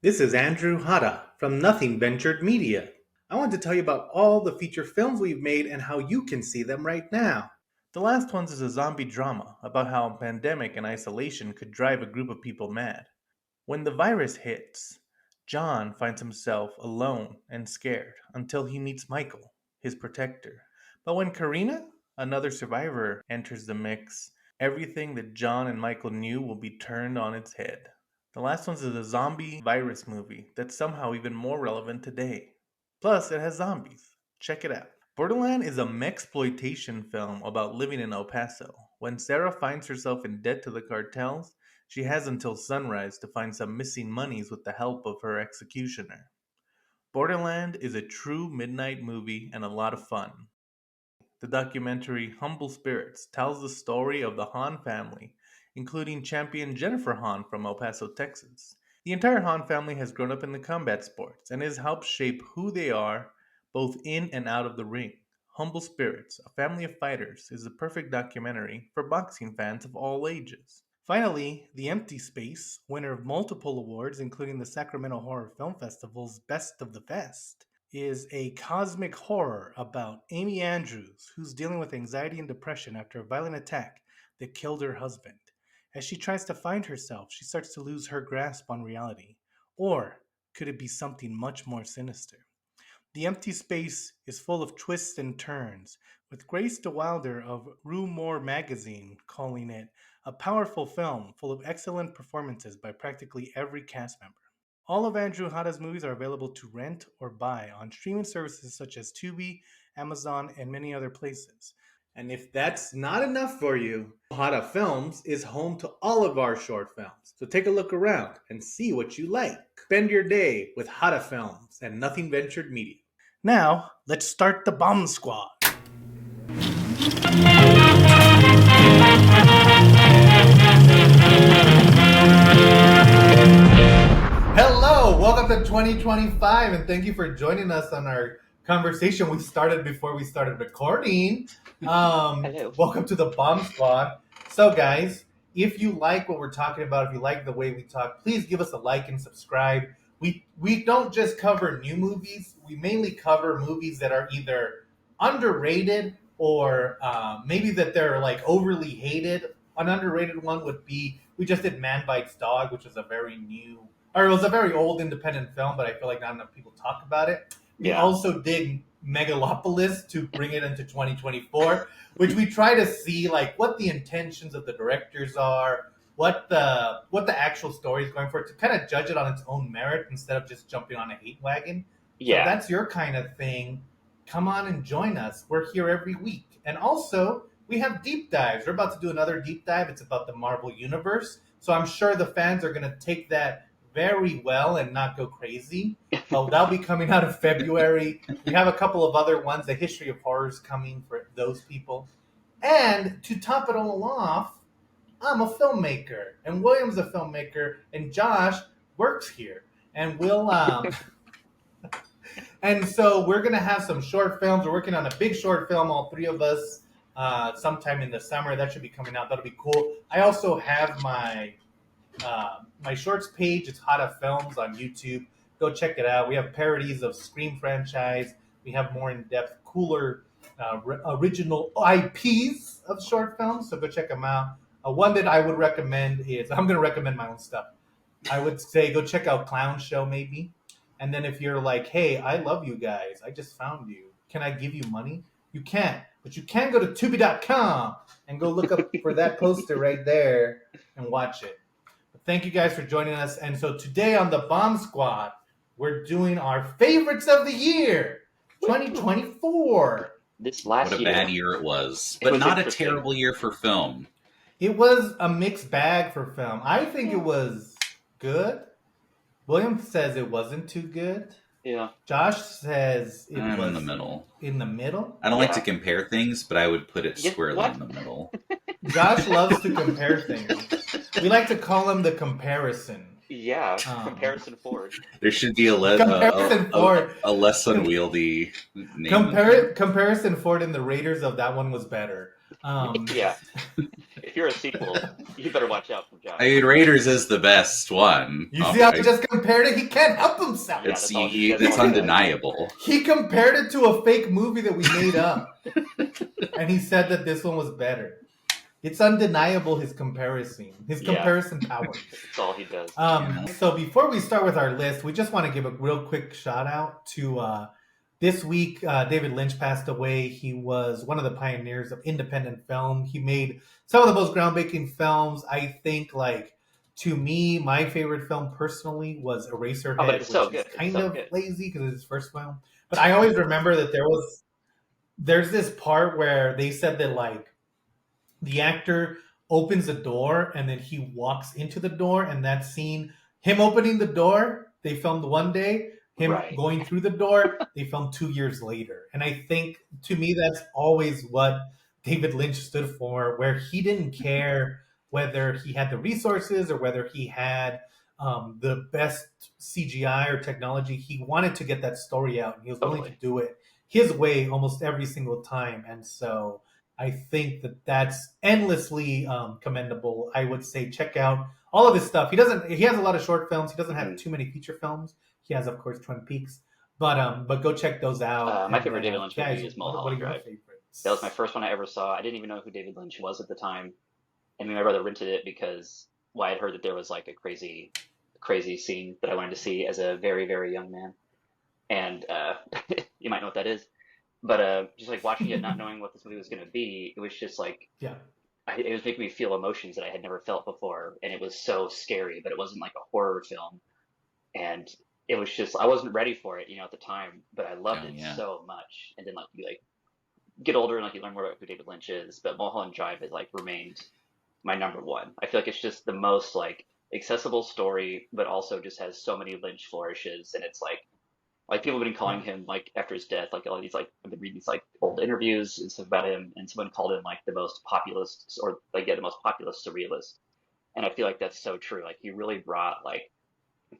This is Andrew Hada from Nothing Ventured Media. I want to tell you about all the feature films we've made and how you can see them right now. The last one is a zombie drama about how a pandemic and isolation could drive a group of people mad. When the virus hits, John finds himself alone and scared until he meets Michael, his protector. But when Karina, another survivor, enters the mix, everything that John and Michael knew will be turned on its head. The last one is a zombie virus movie that's somehow even more relevant today. Plus, it has zombies. Check it out. Borderland is a mexploitation film about living in El Paso. When Sarah finds herself in debt to the cartels, she has until sunrise to find some missing monies with the help of her executioner. Borderland is a true midnight movie and a lot of fun. The documentary Humble Spirits tells the story of the Hahn family, including champion Jennifer Hahn from El Paso, Texas. The entire Hahn family has grown up in the combat sports and has helped shape who they are both in and out of the ring. Humble Spirits, A Family of Fighters, is the perfect documentary for boxing fans of all ages. Finally, The Empty Space, winner of multiple awards, including the Sacramento Horror Film Festival's Best of the Fest, is a cosmic horror about Amy Andrews, who's dealing with anxiety and depression after a violent attack that killed her husband. As she tries to find herself, she starts to lose her grasp on reality. Or could it be something much more sinister? The Empty Space is full of twists and turns, with Grace DeWilder of Rue Morgue magazine calling it a powerful film full of excellent performances by practically every cast member. All of Andrew Hada's movies are available to rent or buy on streaming services such as Tubi, Amazon, and many other places. And if that's not enough for you, Hada Films is home to all of our short films. So take a look around and see what you like. Spend your day with Hada Films and Nothing Ventured Media. Now, let's start the Bomb Squad. Hello, welcome to 2025, and thank you for joining us on our conversation we started before we started recording. Hello. Welcome to the Bomb Squad. So, guys, if you like what we're talking about, if you like the way we talk, please give us a like and subscribe. We don't just cover new movies. We mainly cover movies that are either underrated or maybe that they're like overly hated. An underrated one would be, we just did Man Bites Dog, which is a very new, or it was a very old independent film, but I feel like not enough people talk about it. We Yeah. also did Megalopolis to bring it into 2024, which we try to see like what the intentions of the directors are, what the actual story is going for, to kind of judge it on its own merit instead of just jumping on a hate wagon. So if Yeah. that's your kind of thing, come on and join us. We're here every week. And also, we have deep dives. We're about to do another deep dive. It's about the Marvel Universe. So I'm sure the fans are going to take that very well and not go crazy. That'll be coming out in February. We have a couple of other ones. The History of Horrors coming for those people. And to top it all off, I'm a filmmaker, and William's a filmmaker, and Josh works here. And and so we're gonna have some short films. We're working on a big short film, all three of us, sometime in the summer. That should be coming out. That'll be cool. I also have my shorts page. It's Hada Films on YouTube. Go check it out. We have parodies of Scream franchise. We have more in-depth, cooler, original IPs of short films. So go check them out. One that I would recommend is, I'm going to recommend my own stuff. I would say go check out Clown Show maybe. And then if you're like, hey, I love you guys. I just found you. Can I give you money? You can't. But you can go to Tubi.com and go look up for that poster right there and watch it. Thank you guys for joining us. And so today on the Bomb Squad, we're doing our favorites of the year, 2024. This last What a year. bad year it was. It But was not a interesting. terrible year for film. It was a mixed bag for film. I think it was good. William says it wasn't too good. Yeah. Josh says it I'm was in the middle. in the middle. I don't like Yeah. to compare things, but I would put it Yeah, squarely what? in the middle. Josh loves to compare things. We like to call him the comparison. Yeah. Comparison Ford. There should be Comparison Ford. a less unwieldy name. Comparison Ford and the Raiders of that one was better. Yeah. If you're a sequel, you better watch out for Josh. I mean, Raiders is the best one. You see how he just compared it? He can't help himself. Yeah, it's undeniable. He compared it to a fake movie that we made up. And he said that this one was better. It's undeniable, his comparison power. That's all he does. So before we start with our list, we just want to give a real quick shout out to this week. David Lynch passed away. He was one of the pioneers of independent film. He made some of the most groundbreaking films. I think, like, to me, my favorite film personally was Eraserhead, but it's so good. Is kind of lazy because it's his first film. But I always remember that there's this part where they said that, like, the actor opens the door and then he walks into the door, and that scene, him opening the door, they filmed one day. Him going through the door, they filmed 2 years later. And I think, to me, that's always what David Lynch stood for, where he didn't care whether he had the resources or whether he had the best CGI or technology. He wanted to get that story out, and he was willing to do it his way almost every single time. And so I think that that's endlessly commendable. I would say check out all of his stuff. He has a lot of short films. He doesn't have too many feature films. He has, of course, Twin Peaks. But go check those out. My favorite David Lynch movie is Mulholland Drive. Favorites? That was my first one I ever saw. I didn't even know who David Lynch was at the time. I mean, my brother rented it because I had heard that there was like a crazy scene that I wanted to see as a very, very young man. And you might know what that is. But just like watching it, not knowing what this movie was going to be, it was just like, it was making me feel emotions that I had never felt before. And it was so scary, but it wasn't like a horror film. And it was just, I wasn't ready for it, at the time, but I loved it so much. And then like you get older and like you learn more about who David Lynch is, but Mulholland Drive has like remained my number one. I feel like it's just the most like accessible story, but also just has so many Lynch flourishes. And it's like people have been calling him, like, after his death, like all these, like, I've been reading these like old interviews and stuff about him, and someone called him like the most populist, or like the most populist surrealist. And I feel like that's so true. Like he really brought like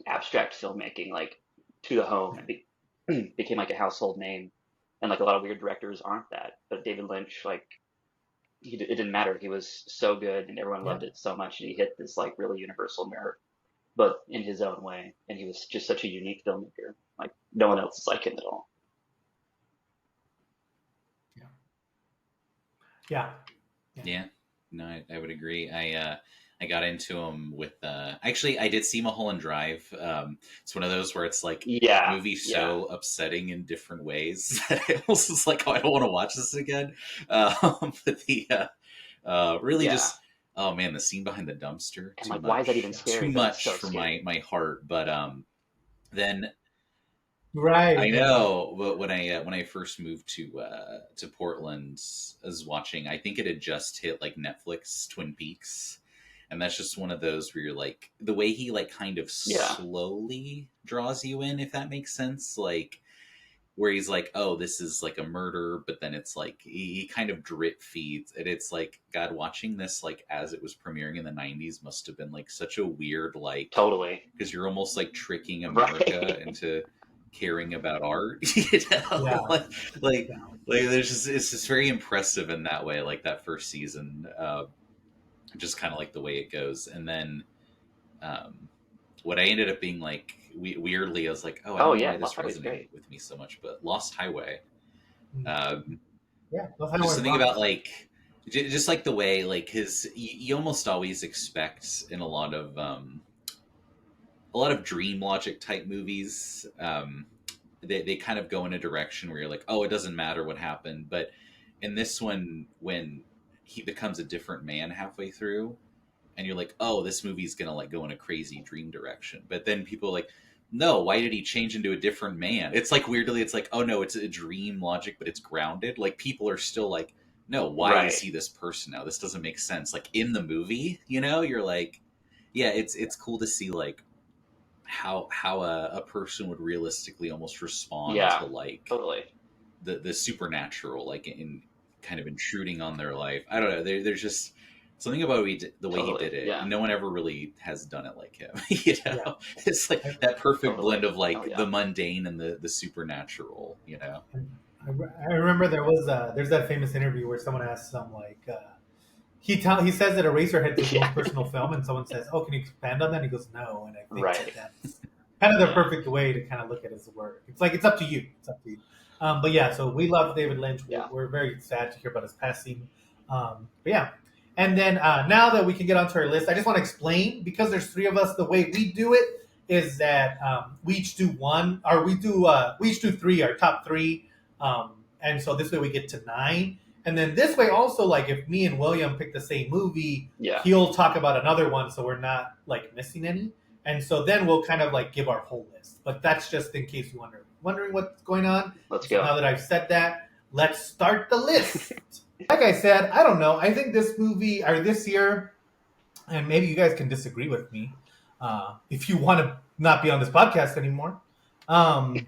abstract filmmaking like to the home and became like a household name. And like a lot of weird directors aren't that, but David Lynch, like, it didn't matter. He was so good and everyone loved it so much, and he hit this like really universal nerve, but in his own way. And he was just such a unique filmmaker. Like no one else is like him at all. Yeah. No, I would agree. I got into him with actually I did see Mulholland Drive. It's one of those where it's like a movie so upsetting in different ways that it almost is like, oh, I don't want to watch this again. But the really just, oh man, the scene behind the dumpster. And like, why is that even scary? Too much for my heart. But then I know, but when I first moved to Portland, I was watching, I think it had just hit like Netflix, Twin Peaks. And that's just one of those where you're like, the way he like kind of slowly draws you in, if that makes sense. Like where he's like, oh, this is like a murder, but then it's like he kind of drip feeds, and it's like, God, watching this like as it was premiering in the 90s must have been like such a weird, like, totally, because you're almost like tricking America into caring about art. You know? like there's just, it's just very impressive in that way, like that first season, just kind of like the way it goes. And then what I ended up being like, weirdly, I was like, oh, I don't know why this resonated with me so much, but Lost Highway. Just something about like, just like the way, like his, you almost always expect in a lot of dream logic type movies, they kind of go in a direction where you're like, oh, it doesn't matter what happened. But in this one, when he becomes a different man halfway through, and you're like, oh, this movie's gonna like go in a crazy dream direction. But then people are like, no, why did he change into a different man? It's like, weirdly, it's like, oh no, it's a dream logic, but it's grounded. Like people are still like, no, why is he this person now? This doesn't make sense. Like in the movie, you know, you're like, yeah, it's cool to see like how a person would realistically almost respond to like the supernatural, like in kind of intruding on their life. I don't know. There's just something about the way he did it. Yeah. No one ever really has done it like him. You know, it's like that perfect blend of like the mundane and the supernatural. You know, I remember there's that famous interview where someone asked some like he says that Eraserhead's his most Yeah, personal film, and someone says, "Oh, can you expand on that?" And he goes, "No," and I think right. that's kind of the Yeah, perfect way to kind of look at his work. It's like it's up to you. It's up to you. But yeah, so we love David Lynch. yeah. We're very sad to hear about his passing. But yeah, and then now that we can get onto our list, I just want to explain because there's three of us. The way we do it is that we each do one, or we each do three, our top three, and so this way we get to nine. And then this way also, like if me and William pick the same movie, Yeah. he'll talk about another one, so we're not like missing any. And so then we'll kind of like give our whole list. But that's just in case you wondering what's going on. Let's So go. now that I've said that, let's start the list. Like I said, I don't know. I think this movie or this year, and maybe you guys can disagree with me if you want to not be on this podcast anymore. Um,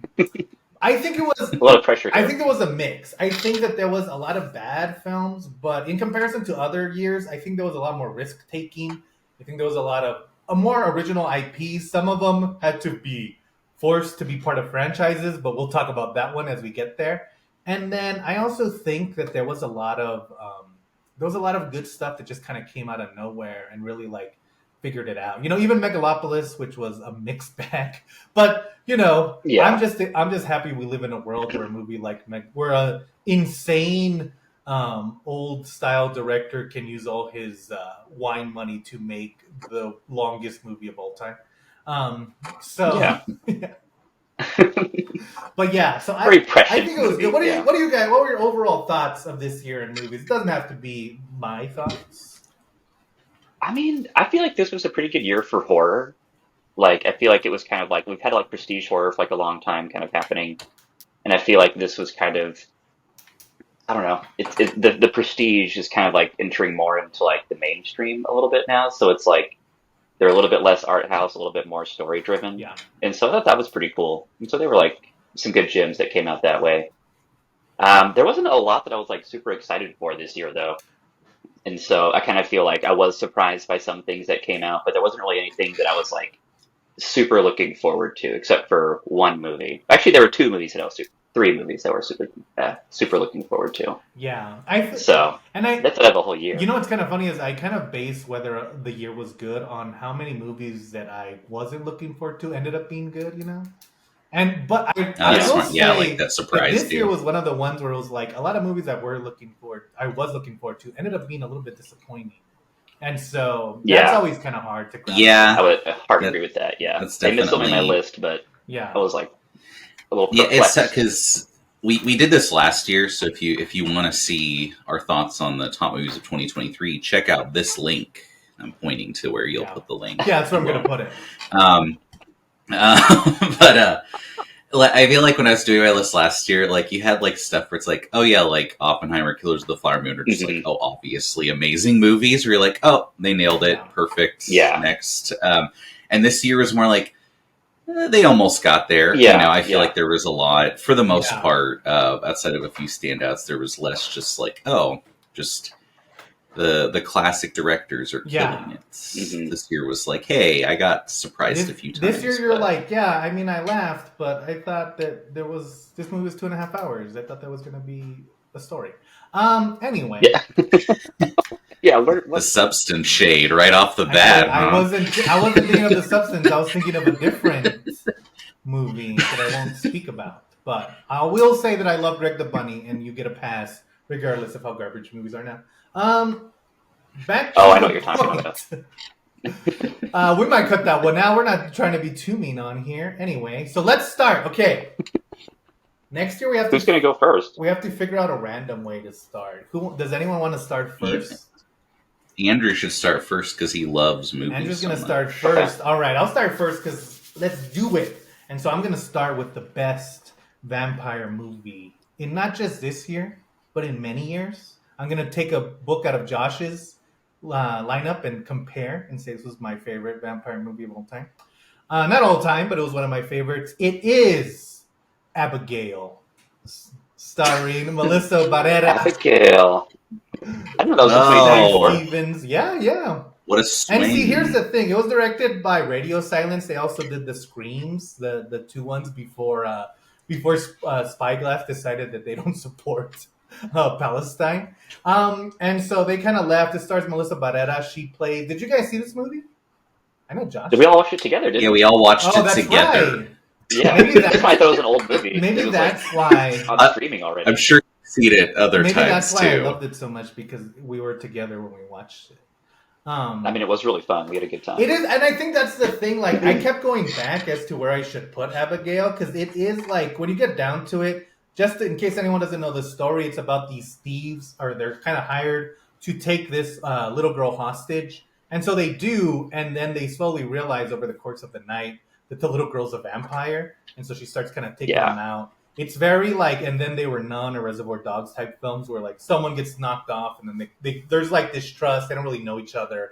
I think it was A lot of pressure I here. think there was a mix. I think that there was a lot of bad films, but in comparison to other years, I think there was a lot more risk taking. I think there was a lot of a more original IPs. Some of them had to be forced to be part of franchises, but we'll talk about that one as we get there. And then I also think that there was a lot of good stuff that just kind of came out of nowhere and really like figured it out. You know, even Megalopolis, which was a mixed bag, but you know, Yeah. I'm just happy we live in a world where a movie like where a insane old style director can use all his wine money to make the longest movie of all time. So, Yeah. but yeah, so Very I prescient think it was good. movie. Yeah. What do you guys? What were your overall thoughts of this year in movies? It doesn't have to be my thoughts. I mean, I feel like this was a pretty good year for horror. Like, I feel like it was kind of like we've had like prestige horror for like a long time kind of happening. And I feel like this was kind of, I don't know, the prestige is kind of like entering more into like the mainstream a little bit now. So it's like they're a little bit less art house, a little bit more story driven. Yeah, And so I thought that was pretty cool. And so they were like some good gems that came out that way. There wasn't a lot that I was like super excited for this year though. And so I kind of feel like I was surprised by some things that came out, but there wasn't really anything that I was like super looking forward to, except for one movie. Actually, there were two movies that I was three movies that were super looking forward to. yeah. So And I that's out of the whole You year. know what's kind of funny is I kind of base whether the year was good on how many movies that I wasn't looking forward to ended up being good, you know? And but I That's Yeah, will smart. Yeah, like say that that surprised this year you. was one of the ones where it was like a lot of movies that I was looking forward to ended up being a little bit disappointing. And so that's yeah, always kind of hard to grasp. Yeah, I would hard that agree with that. Yeah, that's they still made my definitely list, but I Yeah. was like a little yeah. It's perplexed. because we did this last year. So if you want to see our thoughts on the top movies of 2023, check out this link. I'm pointing to where you'll Yeah. put the link. Yeah, that's where I'm going to put it. Um, but I feel like when I was doing my list last year, like you had like stuff where it's like, oh yeah, like Oppenheimer, Killers of the Flower Moon are just like, oh, obviously amazing movies. Where you're like, oh, they nailed it, Yeah. perfect. Yeah. Next, and this year was more like they almost got there. Yeah, You know, I feel yeah. like there was a lot for the most Yeah. part. Outside of a few standouts, there was less just like, oh, just the classic directors are Yeah. killing it. Mhm. This year was like, hey, I got surprised a few times. This year you're but- like, yeah, I mean, I laughed, but I thought that this movie was 2.5 hours. I thought that was going to be a story. Anyway. Yeah. Yeah, the what? substance shade right off the bat. I huh? wasn't thinking of the substance. I was thinking of a different movie that I won't speak about. But I will say that I love Greg the Bunny, and you get a pass regardless of how garbage movies are now. Back to Oh, I the know what you're talking point. We might cut that one out. We're not trying to be too mean on here. Anyway, so let's start. Okay. Next year Who's gonna go first? we have to figure out a random way to start. Who does anyone want to start first? Andrew should start first because he loves movies. Andrew's so gonna much. start first. All right, I'll start first because let's do it. And so I'm gonna start with the best vampire movie in not just this year, but in many years. I'm gonna take a book out of Josh's lineup and compare and say this was my favorite vampire movie of all time. Not all time, but it was one of my favorites. It is Abigail, starring Melissa Barrera, Abigail. I don't know that was Oh. 2024. Stevens. Yeah. What a swing! And see, here's the thing. It was directed by Radio Silence. They also did the Screams, the two ones before Spyglass decided that they don't support Palestine. And so they kind of left. It stars Melissa Barrera. She played. Did you guys see this movie? I know Josh. Did we all watch it together? Didn't Yeah, we all watched Oh, it that's together. right. Yeah, Maybe that's why I thought it was an old movie. Maybe It was that's like why. on streaming already. I'm sure you've seen it other Maybe times that's why I too. loved it so much because we were together when we watched it. I mean, it was really fun. We had a good time. It is, and I think that's the thing. Like, I kept going back as to where I should put Abigail because it is like when you get down to it. Just in case anyone doesn't know the story, it's about these thieves, or they're kind of hired to take this little girl hostage, and so they do, and then they slowly realize over the course of the night that the little girl's a vampire, and so she starts kind of taking Yeah. them out. It's very like, and then they were None or Reservoir Dogs type films where like someone gets knocked off, and then there's like distrust. They don't really know each other.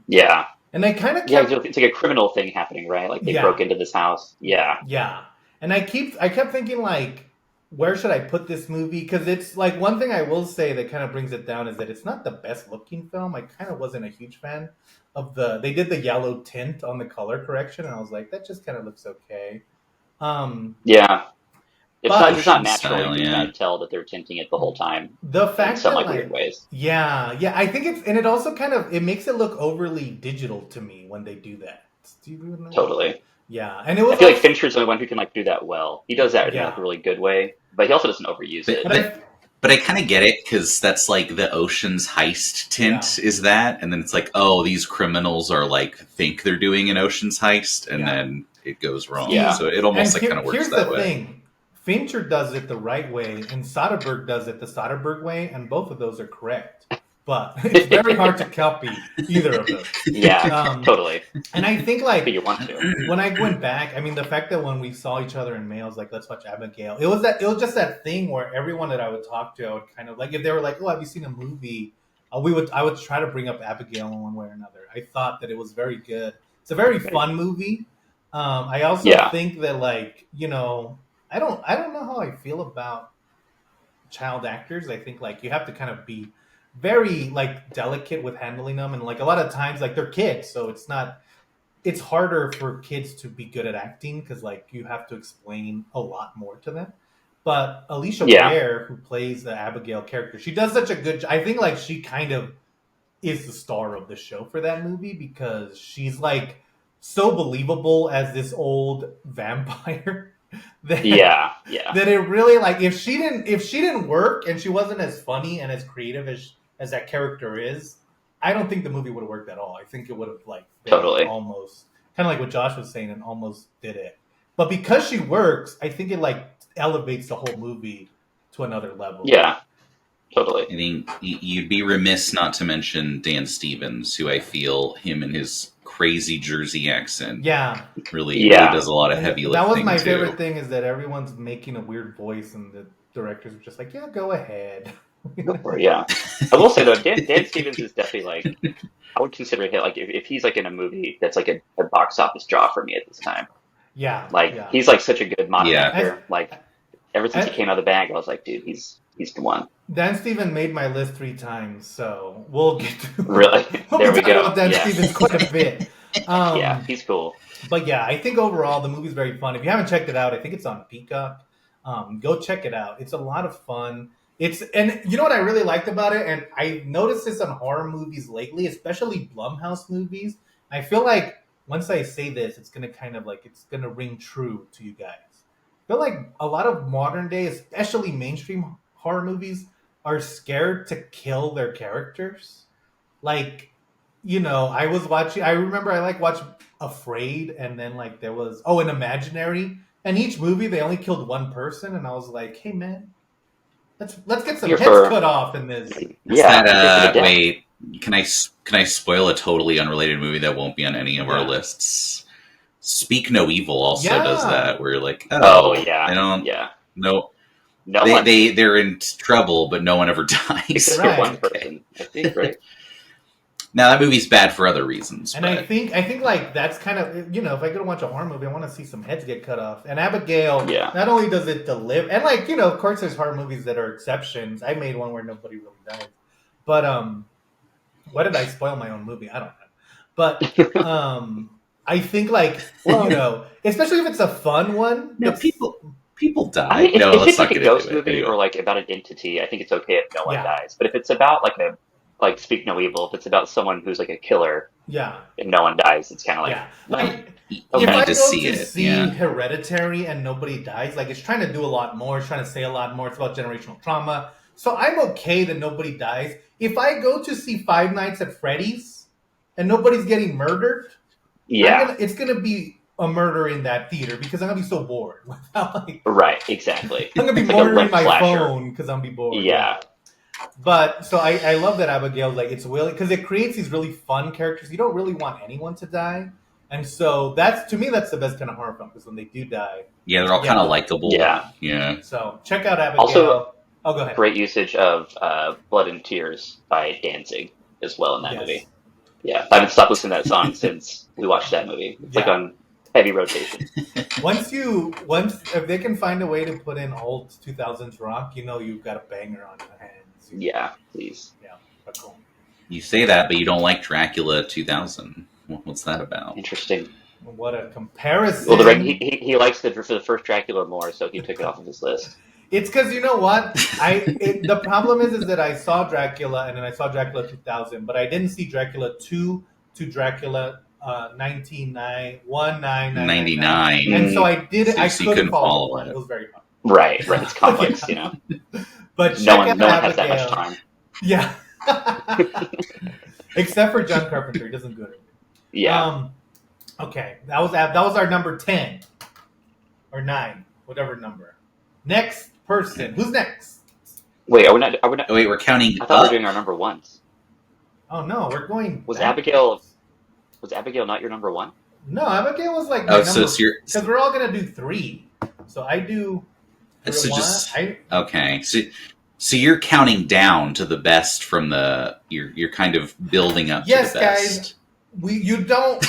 Yeah. And I kind of Yeah, kept, it's like a criminal thing happening, right? Like they Yeah. broke into this house. Yeah. yeah, and I kept thinking like, where should I put this movie? Because it's like one thing I will say that kind of brings it down is that it's not the best looking film. I kind of wasn't a huge fan of they did the yellow tint on the color correction, and I was like, that just kind of looks okay. Yeah. But- It's not natural. Style, You yeah. can tell that they're tinting it the whole time The in fact some that like like, weird ways. yeah, I think it's, and it also kind of, it makes it look overly digital to me when they do that. Do you agree with that? Totally. Yeah, and it was I feel like also- Fincher's the only one who can like do that well. He does that in Yeah. like a really good way, but he also doesn't overuse it. But But I kind of get it because that's like the Ocean's Heist tint is that, and then it's like, oh, these criminals are like think they're doing an Ocean's Heist, and Yeah. then it goes wrong. Yeah. So it almost And like kind of works here's that the way. thing. Fincher does it the right way, and Soderbergh does it the Soderbergh way, and both of those are correct. But it's very hard to copy either of those. Yeah, totally. And I think, But like, you want to. when I went back, I mean, the fact that when we saw each other in mails, like, let's watch Abigail, it was just that thing where everyone that I would talk to, I would kind of, like, if they were like, oh, have you seen a movie? I would try to bring up Abigail in one way or another. I thought that it was very good. It's a very fun movie. I also Yeah. think that, like, you know, I don't know how I feel about child actors. I think like you have to kind of be very like delicate with handling them, and like a lot of times like they're kids, so it's harder for kids to be good at acting because like you have to explain a lot more to them. But Alicia Yeah. Ware, who plays the Abigail character, she does such a good. I think like she kind of is the star of the show for that movie because she's like so believable as this old vampire. That, Yeah. that it really like if she didn't work and she wasn't as funny and as creative as that character is, I don't think the movie would have worked at all. I think it would have like been Totally. almost kind of like what Josh was saying and almost did it. But because she works, I think it like elevates the whole movie to another level. Yeah. Totally. I think you'd be remiss not to mention Dan Stevens, who I feel him and his crazy Jersey accent Yeah. really Yeah. does a lot of And heavy that lifting was my too. favorite thing is that everyone's making a weird voice and the directors were just like, yeah, go ahead. Go for it, yeah. I will say though, Dan Stevens is definitely like I would consider him like if he's like in a movie that's like a box office draw for me at this time. Yeah. Like yeah. he's like such a good modern Yeah. actor. Like ever since he came out of the bag, I was like, dude, he's the one. Dan Stevens made my list 3 times, so we'll get to Really? we'll There be we talking go. about Dan Yeah. Stevens quite a bit. Yeah, he's cool. But yeah, I think overall the movie's very fun. If you haven't checked it out, I think it's on Peacock. Go check it out. It's a lot of fun. And you know what I really liked about it, and I noticed this on horror movies lately, especially Blumhouse movies. I feel like once I say this, it's gonna kind of like it's gonna ring true to you guys. I feel like a lot of modern day, especially mainstream horror movies, are scared to kill their characters. Like, you know, I remember I like watched Afraid, and then like there was an Imaginary, and each movie they only killed one person, and I was like, hey man, let's get some Here heads for- cut off in this. Yeah. That, to the death. wait, can I spoil a totally unrelated movie that won't be on any of our Yeah. lists? Speak No Evil also Yeah. does that, where you're like, Oh yeah. I don't Yeah. know. No one They're in trouble, but no one ever dies. except Right. for one person. I think, right? Now that movie's bad for other reasons. And but I think like that's kind of, you know, if I go to watch a horror movie, I want to see some heads get cut off. And Abigail, Yeah. not only does it deliver, and like, you know, of course there's horror movies that are exceptions. I made one where nobody really dies. But why did I spoil my own movie? I don't know. But I think like, Well- you know, especially if it's a fun one. no, it's- people People I die. mean, No, if let's it's not like a get ghost into it. movie Anyway. or like about an entity, I think it's okay if no one Yeah. dies. But if it's about like Speak No Evil, if it's about someone who's like a killer Yeah. and no one dies, it's kind of like, Yeah. Like, You Okay. if I need go to see to it. see Yeah. Hereditary and nobody dies, like it's trying to do a lot more. It's trying to say a lot more. It's about generational trauma. So I'm okay that nobody dies. If I go to see Five Nights at Freddy's and nobody's getting murdered, yeah, it's gonna be a murder in that theater because I'm gonna be so bored. Without, like, right, exactly. I'm gonna be It's like a monitoring red my slasher. phone because I'm gonna be bored. Yeah. But so I love that Abigail, like, it's willing because it creates these really fun characters. You don't really want anyone to die. And so that's, to me, that's the best kind of horror film because when they do die. Yeah, they're all Yeah. kind of likable. Yeah. Yeah. So check out Abigail. Also, oh, go ahead. Great usage of Blood and Tears by Danzig as well in that Yes. movie. Yeah, I haven't stopped listening to that song since we watched that movie. It's like Yeah. on heavy rotation. Once if they can find a way to put in old 2000s rock, you've got a banger on your hands. Yeah, please. But cool. You say that, but you don't like Dracula 2000. What's that about? Interesting. What a comparison. Well, he likes the first Dracula more, so he took it off of his list. It's because you know what? The problem is that I saw Dracula and then I saw Dracula 2000, but I didn't see Dracula 2 to Dracula 1999. And so I didn't. So I you couldn't couldn't follow follow it. it. It was very hard. Right. It's complex, Yeah. you know. But check No one out has that Abigail. much time. Yeah. Except for John Carpenter, he doesn't good at it. Yeah. Okay, that was our number 10 or 9, whatever number. Next person, who's next? Wait, are we not? Oh, wait, we're counting I thought we were up? doing our number ones. Oh no, we're going. Was back. Was Abigail not your number one? No, Abigail was like. Oh, so you're... because we're all gonna do 3. So I do. So one, just... I, Okay, so you're counting down to the best from the... You're kind of building up Yes, to the best. guys. You don't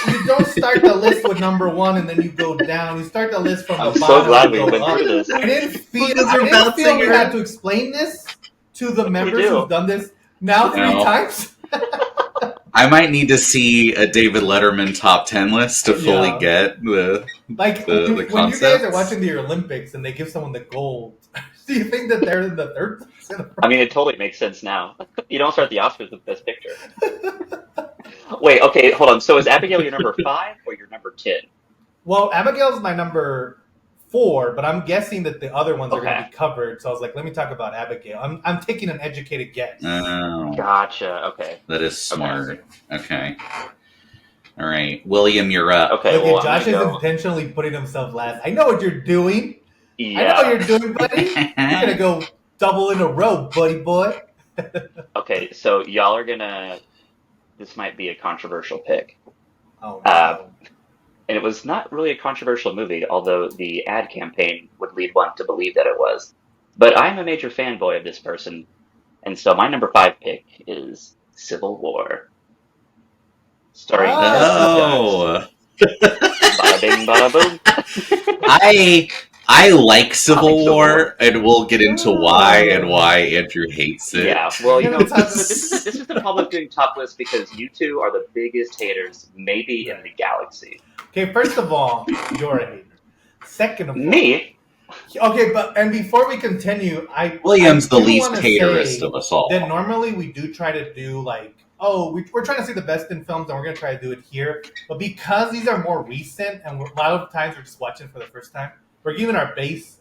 start the list with number 1 and then you go down. You start the list from I'm the so bottom. glad and we go went up. through this. I didn't feel, Because you're bouncing we around. had to explain this to the members do. who've done this now 3 No. times. I might need to see a David Letterman top 10 list to fully Yeah. get the... Like The when you guys concepts. are watching the Olympics and they give someone the gold, do you think that they're in the third place? I mean, it totally makes sense now. You don't start the Oscars with Best Picture. Wait, okay, hold on. So is Abigail your number 5 or your number 10? Well, Abigail's my number 4, but I'm guessing that the other ones are going to Okay. be covered. So I was like, let me talk about Abigail. I'm taking an educated guess. Oh, Gotcha. Okay. that is smart. Okay. All right. William, you're up. Okay. Look Well, at Josh I'm is gonna go. intentionally putting himself last. I know what you're doing. I know Yeah. what you're doing, buddy. You're gonna go double in a row, buddy boy. Okay. So y'all are gonna. This might be a controversial pick, Oh no. and it was not really a controversial movie, although the ad campaign would lead one to believe that it was. But I'm a major fanboy of this person, and so my number 5 pick is Civil War, starring. Oh. Bada bing, bada boom. I like Civil Civil War, War. and we'll get into why and why Andrew hates it. Yeah, well, you know, It's not- this is the public doing top list because you two are the biggest haters, maybe in the galaxy. Okay, first of all, you're a hater. Second of all, Me? okay, and before we continue, William's I the do least wanna haterist say of us all. that normally we do try to do like, we're trying to see the best in films, and we're going to try to do it here. But because these are more recent, and a lot of times we're just watching for the first time, we're giving our base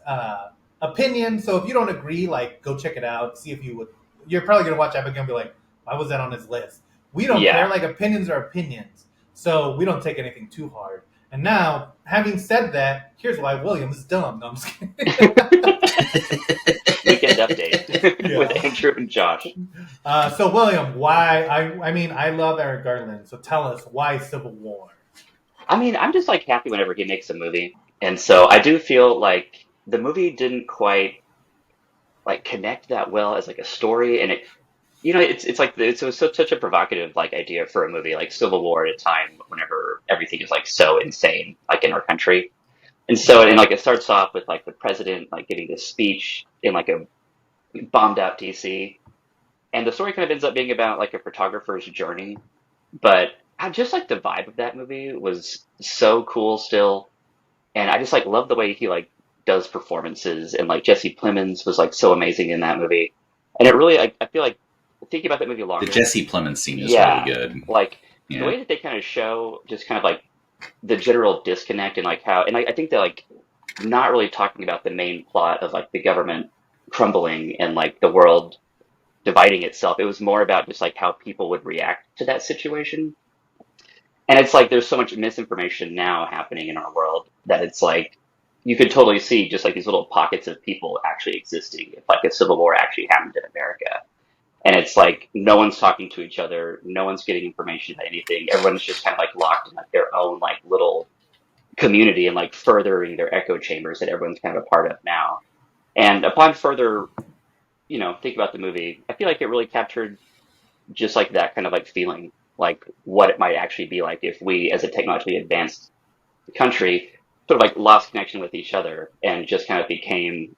opinion. So if you don't agree, like, go check it out. See if you would. You're probably going to watch Epic and be like, why was that on his list? We don't Yeah. care. Like, opinions are opinions. So we don't take anything too hard. And now, having said that, here's why William is dumb. No, I'm just kidding. Weekend update Yeah. with Andrew and Josh. So William, why? I love Eric Garland. So tell us why Civil War. I mean, I'm just like happy whenever he makes a movie, and so I do feel like the movie didn't quite like connect that well as like a story, and it, you know, it's like it was such a provocative like idea for a movie like Civil War at a time whenever everything is like so insane like in our country, and so and like it starts off with like the president like giving this speech in like a bombed out DC, and the story kind of ends up being about like a photographer's journey, but I just like the vibe of that movie was so cool still. And I just like love the way he like does performances, and like Jesse Plemons was like so amazing in that movie, and it really I feel like thinking about that movie The longer, Jesse Plemons scene is really yeah, good. like the Yeah. way that they kind of show just kind of like the general disconnect and like how, and I think that like not really talking about the main plot of like the government crumbling and like the world dividing itself. It was more about just like how people would react to that situation. And it's like there's so much misinformation now happening in our world that it's like you could totally see just like these little pockets of people actually existing if like a civil war actually happened in America. And it's like no one's talking to each other, no one's getting information about anything. Everyone's just kind of like locked in like their own like little community and like furthering their echo chambers that everyone's kind of a part of now. And upon further, think about the movie, I feel like it really captured just like that kind of like feeling, like what it might actually be like if we, as a technologically advanced country, sort of like lost connection with each other and just kind of became,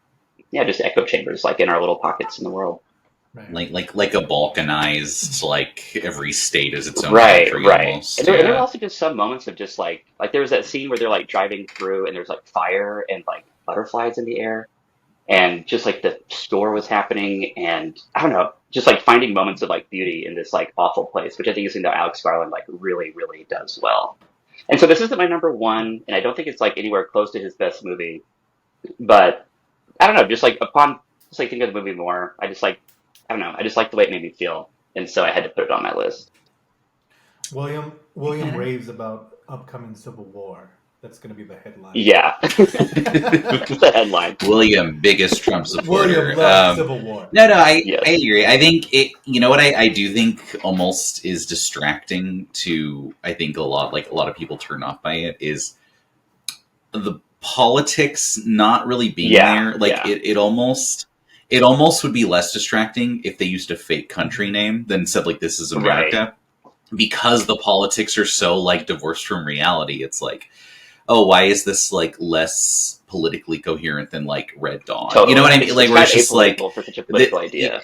yeah, just echo chambers, like in our little pockets in the world. Right. Like a balkanized, like every state is its own Right, country right. almost. And there were Yeah. also just some moments of just like there was that scene where they're like driving through and there's like fire and like butterflies in the air and just like the store was happening and I don't know, just like finding moments of like beauty in this like awful place, which I think is something that Alex Garland like really, really does well. And so this isn't my number one, and I don't think it's like anywhere close to his best movie, but I don't know, just like upon just like thinking of the movie more, I don't know, I just like the way it made me feel. And so I had to put it on my list. William Okay. raves about upcoming Civil War. That's going to be the headline. Yeah. It's the headline. William, biggest Trump supporter. William loves Civil War. No, I Yes. agree. I think it. You know what I do think almost is distracting to. I think a lot of people turn off by it is the politics not really being Yeah, there. Like yeah. it almost would be less distracting if they used a fake country name than said like this is America, because the politics are so like divorced from reality. It's like, oh, why is this like less politically coherent than like Red Dawn? Totally. You know what I mean? Like where kind it's of just like apolitical for such a political idea.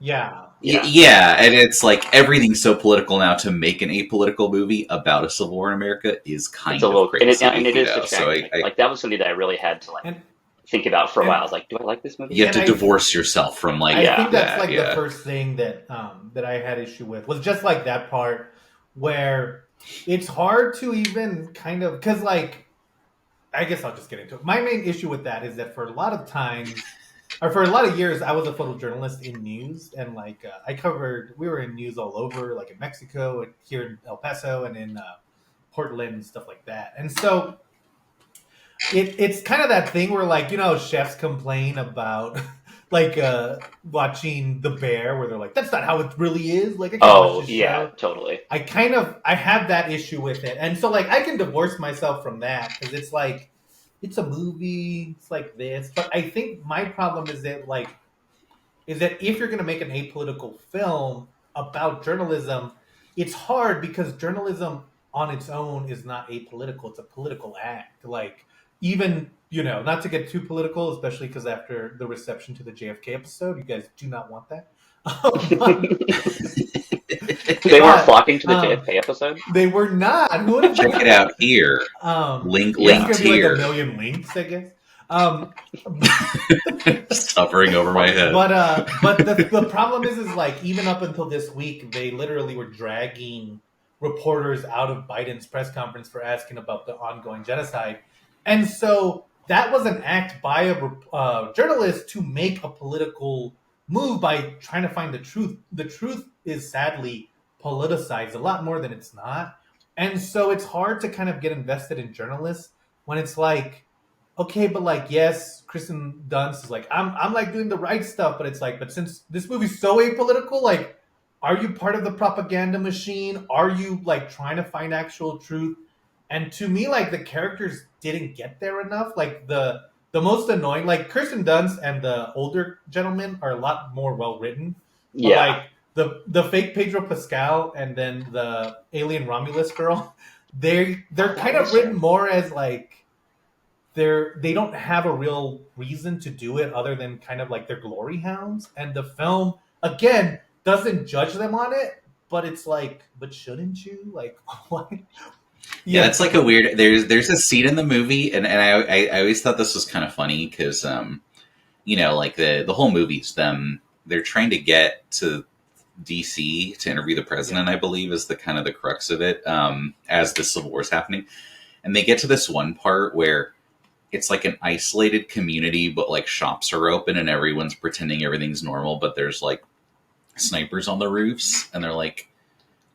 Yeah. Yeah. yeah, and it's like everything's so political now. To make an apolitical movie about a civil war in America is kind It's a of little, crazy. and it is you know? So distracting. Like that was something that I really had to like And think about for a and- while. I was like, do I like this movie? you have And to I- divorce yourself from like I Yeah. think that's that, like yeah. the first thing that that I had issue with was just like that part where it's hard to even kind of because like I guess I'll just get into it. My main issue with that is that for a lot of times or for a lot of years I was a photojournalist in news and like we were in news all over like in Mexico and here in El Paso and in Portland and stuff like that. And so it's kind of that thing where like chefs complain about like watching The Bear where they're like that's not how it really is like I can't Oh watch this yeah, show. totally. I have that issue with it and so like I can divorce myself from that because it's like it's a movie it's like this but I think my problem is that if you're going to make an apolitical film about journalism it's hard because journalism on its own is not apolitical it's a political act like even not to get too political especially because after the reception to the JFK episode you guys do not want that They weren't But, flocking to the JFK episode. they were not who would have Check it out here. it's Link gonna be like here. a million links I guess Just hovering over my head. but the problem is like even up until this week they literally were dragging reporters out of Biden's press conference for asking about the ongoing genocide and so that was an act by a journalist to make a political move by trying to find the truth is sadly politicized a lot more than it's not and so it's hard to kind of get invested in journalists when it's like okay, but like, yes, Kristen Dunst is like, I'm like doing the right stuff, but it's like, but since this movie's so apolitical, like, are you part of the propaganda machine? Are you like trying to find actual truth? And to me, like the characters didn't get there enough. Like the most annoying, like Kristen Dunst and the older gentleman are a lot more well written. But Yeah. like the fake Pedro Pascal and then the alien Romulus girl, they're kind of written more as like they don't have a real reason to do it other than kind of like they're glory hounds and the film again doesn't judge them on it but it's like but shouldn't you like Yeah, it's like a weird. There's a scene in the movie, and I always thought this was kind of funny because like the whole movie's them. They're trying to get to DC to interview the president. I believe is the kind of the crux of it. As the Civil War is happening, and they get to this one part where it's like an isolated community, but like shops are open and everyone's pretending everything's normal, but there's like snipers on the roofs, and they're like,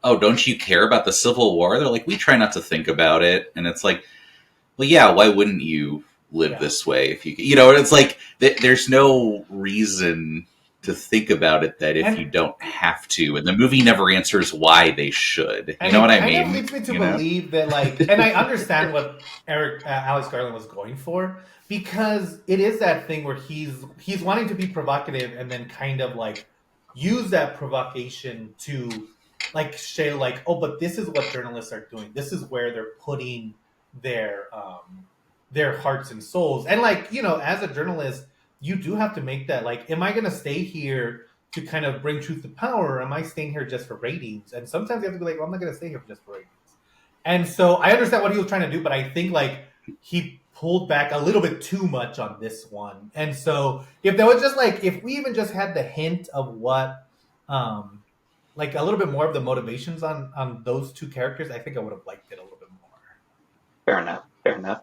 oh, don't you care about the Civil War? They're like, we try not to think about it. And it's like, well, yeah, why wouldn't you live this way if it's like, there's no reason to think about it that if you don't have to. And the movie never answers why they should. You know what I mean? It leads me to believe that, like, and I understand what Alex Garland was going for, because it is that thing where he's wanting to be provocative and then kind of like use that provocation to like show like, oh, but this is what journalists are doing. This is where they're putting their hearts and souls. And like, as a journalist, you do have to make that like, am I going to stay here to kind of bring truth to power, or am I staying here just for ratings? And sometimes you have to be like, well, I'm not going to stay here just for ratings. And so I understand what he was trying to do, but I think like he pulled back a little bit too much on this one. And so if there was just like, if we even just had the hint of what, like a little bit more of the motivations on those two characters, I think I would have liked it a little bit more. Fair enough.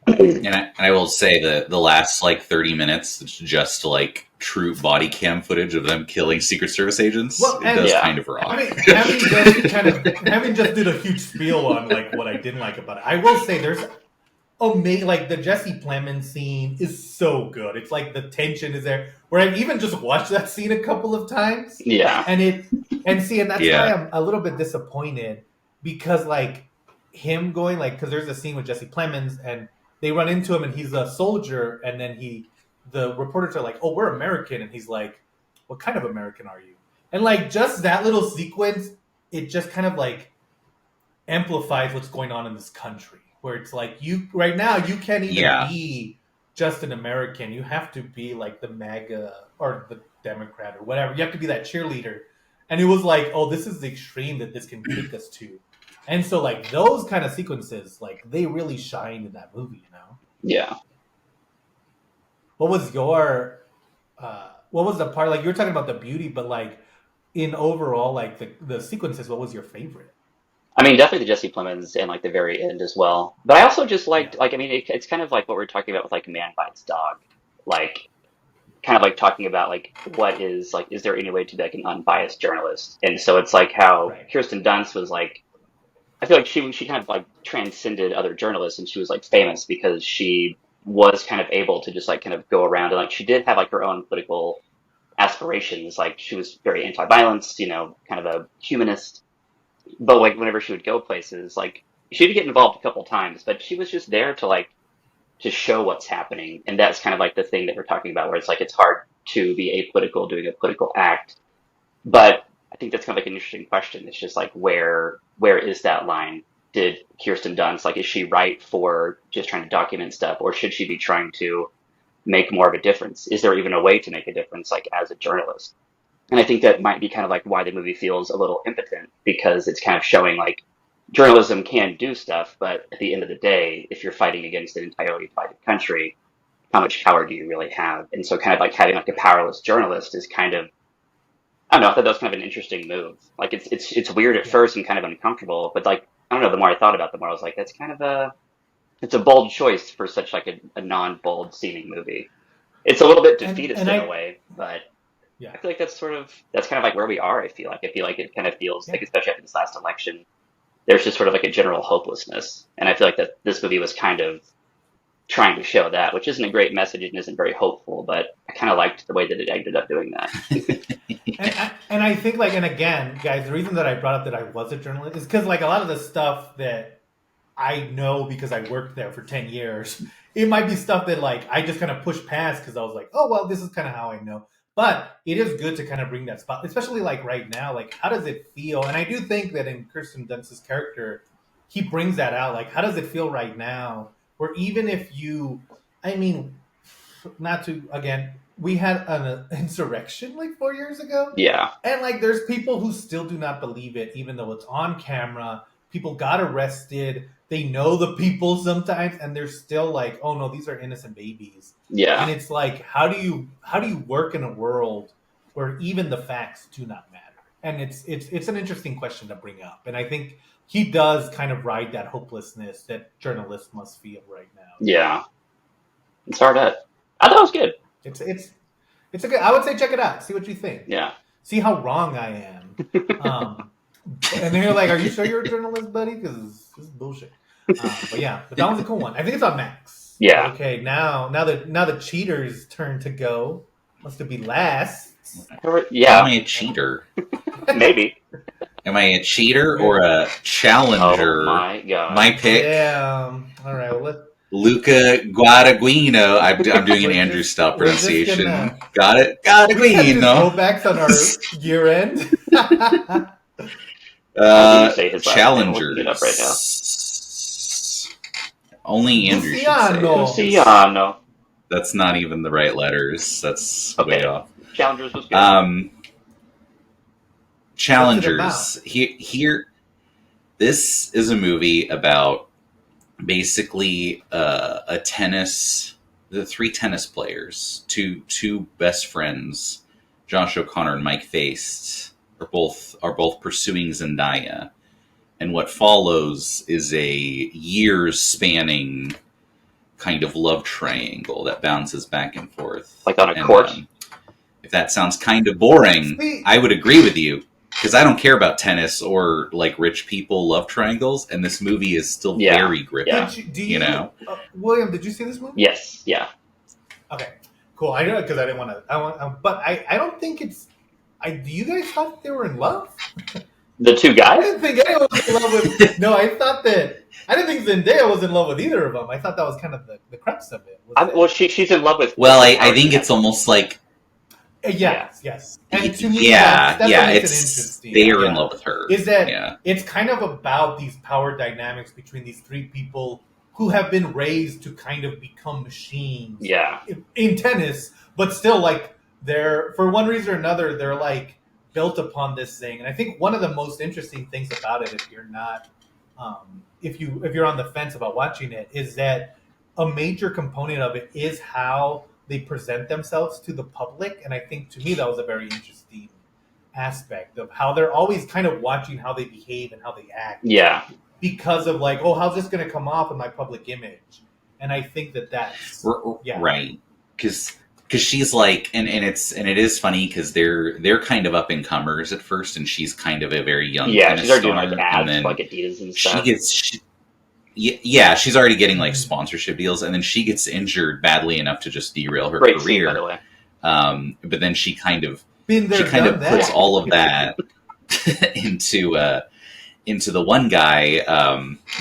And I will say that the last like 30 minutes, it's just like true body cam footage of them killing Secret Service agents. Well, it does kind of rock. I mean, having just did a huge spiel on like what I didn't like about it. I will say there's amazing, like the Jesse Plemons scene is so good. It's like the tension is there. Where I've even just watched that scene a couple of times. Yeah. And that's why I'm a little bit disappointed, because like him going like, because there's a scene with Jesse Plemons and they run into him and he's a soldier, and then the reporters are like, oh, we're American, and he's like, what kind of American are you? And like just that little sequence, it just kind of like amplifies what's going on in this country, where it's like you right now you can't even be just an American. You have to be like the MAGA or the Democrat or whatever. You have to be that cheerleader. And it was like, oh, this is the extreme that this can take us to. And so like those kind of sequences, like they really shine in that movie, Yeah. What was the part, like you were talking about the beauty, but like in overall, like the sequences, what was your favorite? I mean, definitely the Jesse Plemons and like the very end as well. But I also just liked, like, I mean, it's kind of like what we're talking about with like Man Bites Dog, like kind of like talking about like what is like, is there any way to be like an unbiased journalist? And so it's like how Kirsten Dunst was like, I feel like she kind of like transcended other journalists, and she was like famous because she was kind of able to just like kind of go around, and like she did have like her own political aspirations. Like she was very anti-violence, kind of a humanist. But like whenever she would go places, like she'd get involved a couple times, but she was just there to like to show what's happening. And that's kind of like the thing that we're talking about, where it's like it's hard to be apolitical doing a political act. But I think that's kind of like an interesting question. It's just like where is that line? Did Kirsten Dunst, like, is she right for just trying to document stuff, or should she be trying to make more of a difference? Is there even a way to make a difference, like as a journalist? And I think that might be kind of like why the movie feels a little impotent, because it's kind of showing like journalism can do stuff, but at the end of the day, if you're fighting against an entirely divided country, how much power do you really have? And so kind of like having like a powerless journalist is kind of, I don't know, I thought that was kind of an interesting move. Like it's weird at first and kind of uncomfortable, but like, I don't know, the more I thought about it, the more I was like, that's kind of it's a bold choice for such like a non-bold seeming movie. It's a little bit defeatist in a way, but yeah, I feel like that's kind of like where we are. I feel like it kind of feels like, especially after this last election, there's just sort of like a general hopelessness. And I feel like that this movie was kind of trying to show that, which isn't a great message and isn't very hopeful, but I kind of liked the way that it ended up doing that. and I think like, and again, guys, the reason that I brought up that I was a journalist is because like a lot of the stuff that I know because I worked there for 10 years, it might be stuff that like I just kind of pushed past because I was like, oh, well, this is kind of how I know. But it is good to kind of bring that spot, especially like right now, like how does it feel? And I do think that in Kirsten Dunst's character, he brings that out. Like, how does it feel right now? Where even if you, I mean, not to, again, we had an insurrection like 4 years ago. Yeah. And like there's people who still do not believe it, even though it's on camera. people got arrested. They know the people sometimes, and they're still like, "Oh no, these are innocent babies." Yeah. And it's like, how do you work in a world where even the facts do not matter? And it's an interesting question to bring up. And I think he does kind of ride that hopelessness that journalists must feel right now. Yeah. It's hard to. I thought it was good. It's a good. I would say check it out. See what you think. Yeah. See how wrong I am. And then you're like, "Are you sure you're a journalist, buddy? Because this is bullshit." But that one's a cool one. I think it's on Max. Yeah. Okay. Now the cheaters' turn to go. Wants to be last. Am Yeah. I a cheater? Maybe. Am I a cheater or a challenger? Oh my god. My pick, Yeah. All right. Well, Luca Guadagnino. I'm doing an We're Andrew just- style we're just pronunciation. gonna- Got it? let's have Guadagnino. go back on our year end. How do you say his last name? I'm looking Challengers. it up right now. Only Andrew should say Luciano. it. Luciano. That's not even the right letters. That's Okay. way off. Challengers was good. Challengers. Here, this is a movie about basically the three tennis players, two best friends, Josh O'Connor and Mike Feist, are both pursuing Zendaya, and what follows is a years spanning kind of love triangle that bounces back and forth, Like on a court? If that sounds kind of boring, Sweet. I would agree with you. Because I don't care about tennis or like rich people love triangles, and this movie is still Yeah. very gripping. Yeah. Do You know? William? Did you see this movie? Yes. Yeah. Okay, cool. I know because I didn't want to. But I don't think it's. Do you guys thought they were in love? The two I guys? didn't think anyone was in love with. No, I thought that. I didn't think Zendaya was in love with either of them. I thought that was kind of the crux of it. Well, she's in love with. Well, I think it's almost like Yes. And to me, yeah, that's yeah, what makes it it's interesting. they are Yeah. in love with her. Is that yeah, it's kind of about these power dynamics between these three people who have been raised to kind of become machines Yeah. in tennis, but still like they're for one reason or another they're like built upon this thing. And I think one of the most interesting things about it, if you're not if you're on the fence about watching it, is that a major component of it is how they present themselves to the public. And I think to me that was a very interesting aspect of how they're always kind of watching how they behave and how they act Yeah. because of like, oh, how's this going to come off in my public image? And I think that's yeah. right. Because she's like, and it is funny because they're kind of up and comers at first, and she's kind of a very young. Yeah. tennis She's already doing star, like and ads then for like Adidas and she stuff. gets. Yeah, she's already getting like sponsorship deals, and then she gets injured badly enough to just derail her Great scene, by career. the way. But then she kind of Been there, she kind done of that. puts all of that into the one guy,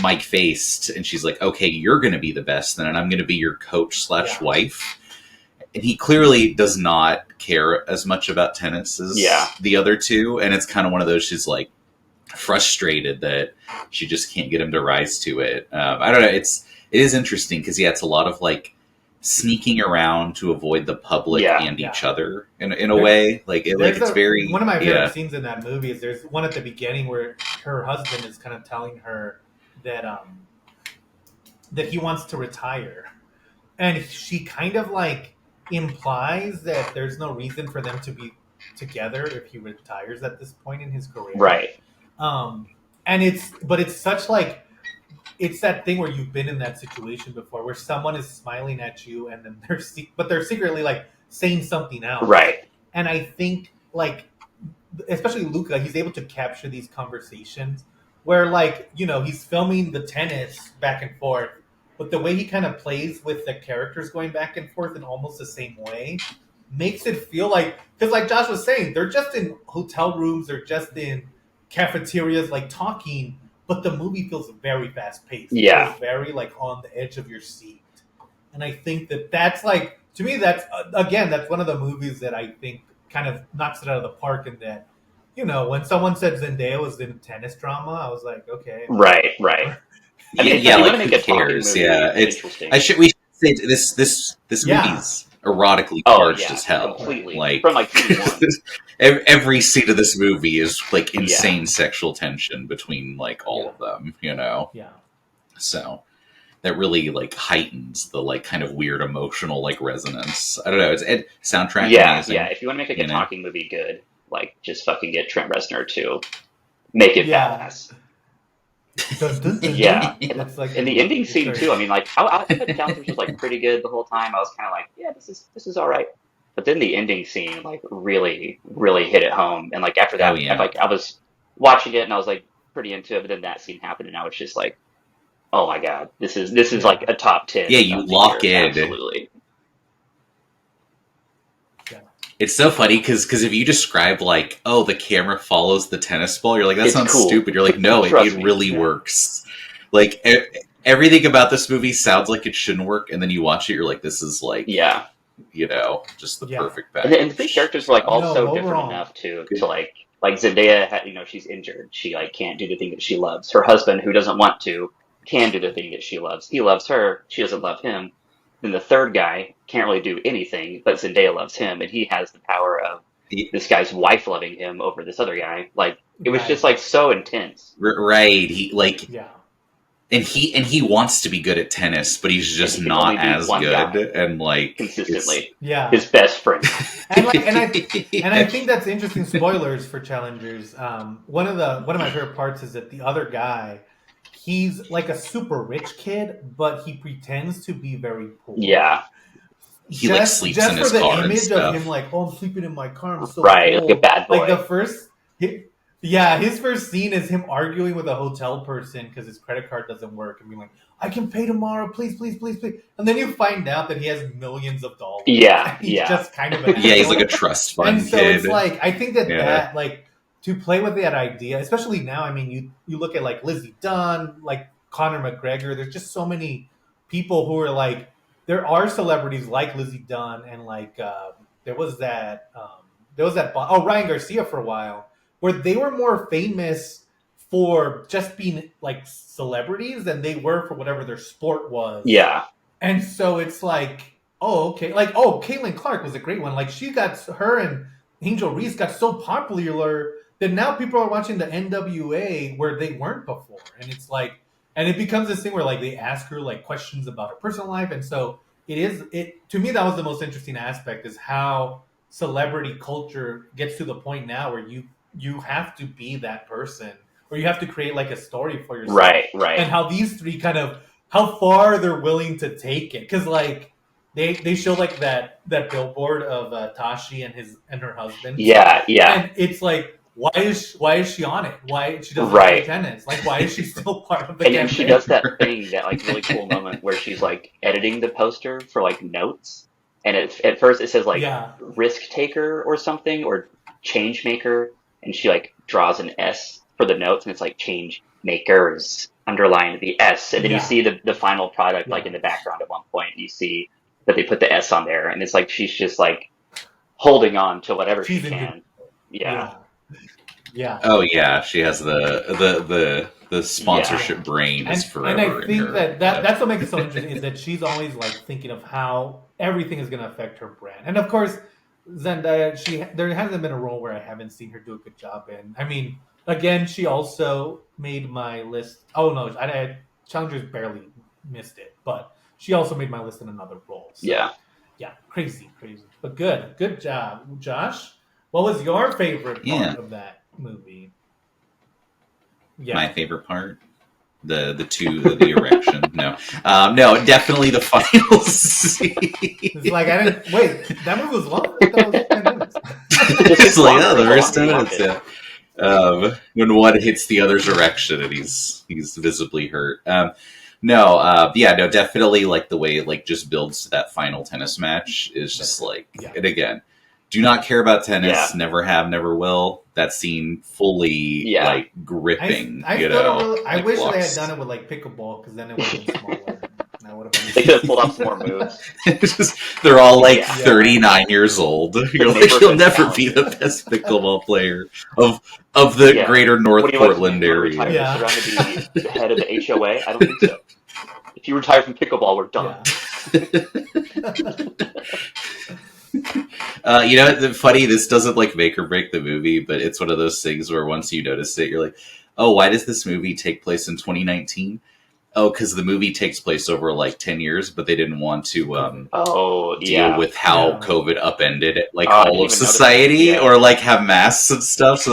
Mike Feist, and she's like, "Okay, you're going to be the best, then, and I'm going to be your coach / Yeah. wife." And he clearly does not care as much about tennis as Yeah. the other two, and it's kind of one of those. She's like frustrated that she just can't get him to rise to it. I don't know. It is interesting because it's a lot of like sneaking around to avoid the public Yeah. and Yeah. each other in a way. Like it's very one of my favorite yeah. scenes in that movie is there's one at the beginning where her husband is kind of telling her that that he wants to retire, and she kind of like implies that there's no reason for them to be together if he retires at this point in his career. Right. And it's such like, it's that thing where you've been in that situation before where someone is smiling at you and then they're secretly like saying something else. Right. And I think like, especially Luca, he's able to capture these conversations where like, he's filming the tennis back and forth, but the way he kind of plays with the characters going back and forth in almost the same way makes it feel like, because like Josh was saying, they're just in hotel rooms, they're just in cafeterias, like talking, but the movie feels very fast paced. Yeah. It feels very like on the edge of your seat. And I think that's like, to me, that's again, that's one of the movies that I think kind of knocks it out of the park. And that, when someone said Zendaya was in tennis drama, I was like, okay. Right. I mean, yeah, if you like want to who make a talking cares? movie, Yeah, it's interesting. we should say this Yeah. movie's erotically Oh charged yeah, as hell. completely. Like From like scene one. every scene of this movie is like Yeah. insane sexual tension between like all Yeah. of them, you know. Yeah. So that really like heightens the like kind of weird emotional like resonance. I don't know. It's soundtrack Yeah, amazing. yeah. If you want to make like a you know? talking movie good, like just fucking get Trent Reznor to make it Yeah. badass. Dun, dun, dun, Yeah. dun. That's like And the ending it's scene very- too. I mean, like I thought Downstairs was like pretty good the whole time. I was kind of like, yeah, this is all right. But then the ending scene like really hit it home. And like after that, Oh, yeah. I was watching it and I was like pretty into it. But then that scene happened, and now it's just like, oh my god, this is like a top 10. Yeah, you of the lock year. in. Absolutely. It's so funny because if you describe like, oh, the camera follows the tennis ball, you're like, that It's sounds cool. stupid. You're like, no, it Trust me. really Yeah. works. Like everything about this movie sounds like it shouldn't work, and then you watch it, you're like, this is like, Yeah. you know, just the Yeah. perfect And package. and the three characters were like all No, so overall. different enough to like Zendaya had, she's injured. She like can't do the thing that she loves. Her husband, who doesn't want to, can do the thing that she loves. He loves her. She doesn't love him. Then the third guy can't really do anything, but Zendaya loves him, and he has the power of this guy's wife loving him over this other guy. Like it was Right. just like so intense. Right. He like, Yeah. and he wants to be good at tennis, but he's just And he can not only be as one good. guy And like consistently. Yeah. His best friend. And I think that's interesting. Spoilers for Challengers. One of my favorite parts is that the other guy, he's like a super rich kid, but he pretends to be very poor. Yeah. He, like, sleeps just in for his the car and image stuff. of him, like, oh, I'm sleeping in my car. I'm so Right, cool. like a bad boy. Like the first, his first scene is him arguing with a hotel person because his credit card doesn't work, and being like, I can pay tomorrow, please, please, please, please. And then you find out that he has millions of dollars. Yeah, He's yeah. just kind of an Yeah, he's asshole. like a trust fund And so kid. it's like, I think that Yeah. that like to play with that idea, especially now. I mean, you look at like Lizzie Dunn, like Conor McGregor. There's just so many people who are like, there are celebrities like Lizzie Dunn, and like there was that Ryan Garcia for a while, where they were more famous for just being like celebrities than they were for whatever their sport was. Yeah. And so it's like, oh, okay. Like, oh, Caitlin Clark was a great one. Like, her and Angel Reese got so popular that now people are watching the NWA where they weren't before. And it's like, and it becomes this thing where like they ask her like questions about her personal life. And so to me, that was the most interesting aspect, is how celebrity culture gets to the point now where you have to be that person, or you have to create like a story for yourself. Right. And how these three how far they're willing to take it, because like they show like that billboard of Tashi and her husband. Yeah. And it's like, why is she on it? Why she doesn't Right. play tennis? Like, why is she still part of the And campaign? she does that thing, that like really cool moment where she's like editing the poster for like notes, and at first it says like risk taker or something, or change maker, and she like draws an S for the notes, and it's like change makers, underline the S, and then you see the final product like in the background at one point. You see that they put the S on there, and it's like she's just like holding on to whatever she can. Yeah. Oh yeah, she has the sponsorship brain is forever. And I in think her. that's what makes it so interesting, is that she's always like thinking of how everything is going to affect her brand. And of course, Zendaya, there hasn't been a role where I haven't seen her do a good job in. I mean, again, she also made my list. Oh no, Challengers barely missed it, but she also made my list in another role. So, yeah, crazy. But good job, Josh. What was your favorite part of that movie? My favorite part, the erection. No, definitely the final scene. It's like, I didn't wait. That movie was long. I thought it was 10 minutes. It's like, the first 10 minutes. Yeah. When one hits the other's erection and he's visibly hurt. Definitely like the way it like just builds to that final tennis match is just like, and again, do not care about tennis, never have, never will. That scene fully like gripping. I wish they had done it with like pickleball, because then it would have been smaller. They could have pulled off some more moves. They're all like 39 years old. You're like, you'll never be the best pickleball player of the greater North Portland area. Surrounded the head of the HOA? I don't think so. If you retire from pickleball, we're done. You know, funny. This doesn't like make or break the movie, but it's one of those things where once you notice it, you're like, "Oh, why does this movie take place in 2019?" Oh, because the movie takes place over like 10 years, but they didn't want to Oh, deal yeah. with how Yeah. COVID upended like Oh, I didn't all of even notice society, that. Yeah. or like have masks and stuff. So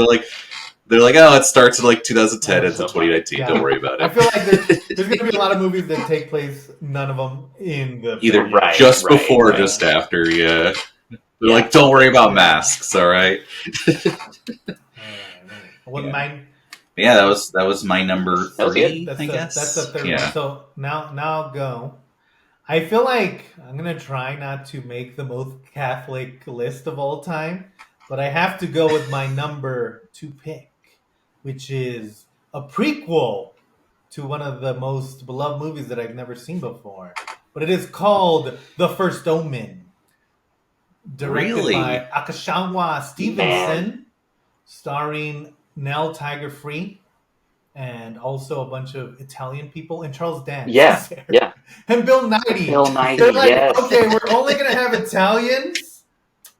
they're like, "Oh, it starts in like 2010 Oh, into so funny. 2019. Yeah. Don't worry about I it." feel like there's going to be a lot of movies that take place, none of them in the Either period. Right, just right, before or right. just after. Yeah, they're Yeah. like, "Don't worry about Yeah. masks, all right." Well, Yeah. mine. Yeah, that was my number That was 3. That's I the, guess that's the third yeah. one. So now I'll go. I feel like I'm gonna try not to make the most Catholic list of all time, but I have to go with my number 2 pick, which is a prequel to one of the most beloved movies that I've never seen before. But it is called The First Omen, directed Really? by Akashawa Stevenson, starring Nell Tiger Free, and also a bunch of Italian people, and Charles Dance. Yeah, is there. yeah. And Bill Nighy. Bill Nighy, They're like, yes. okay, we're only going to have Italians.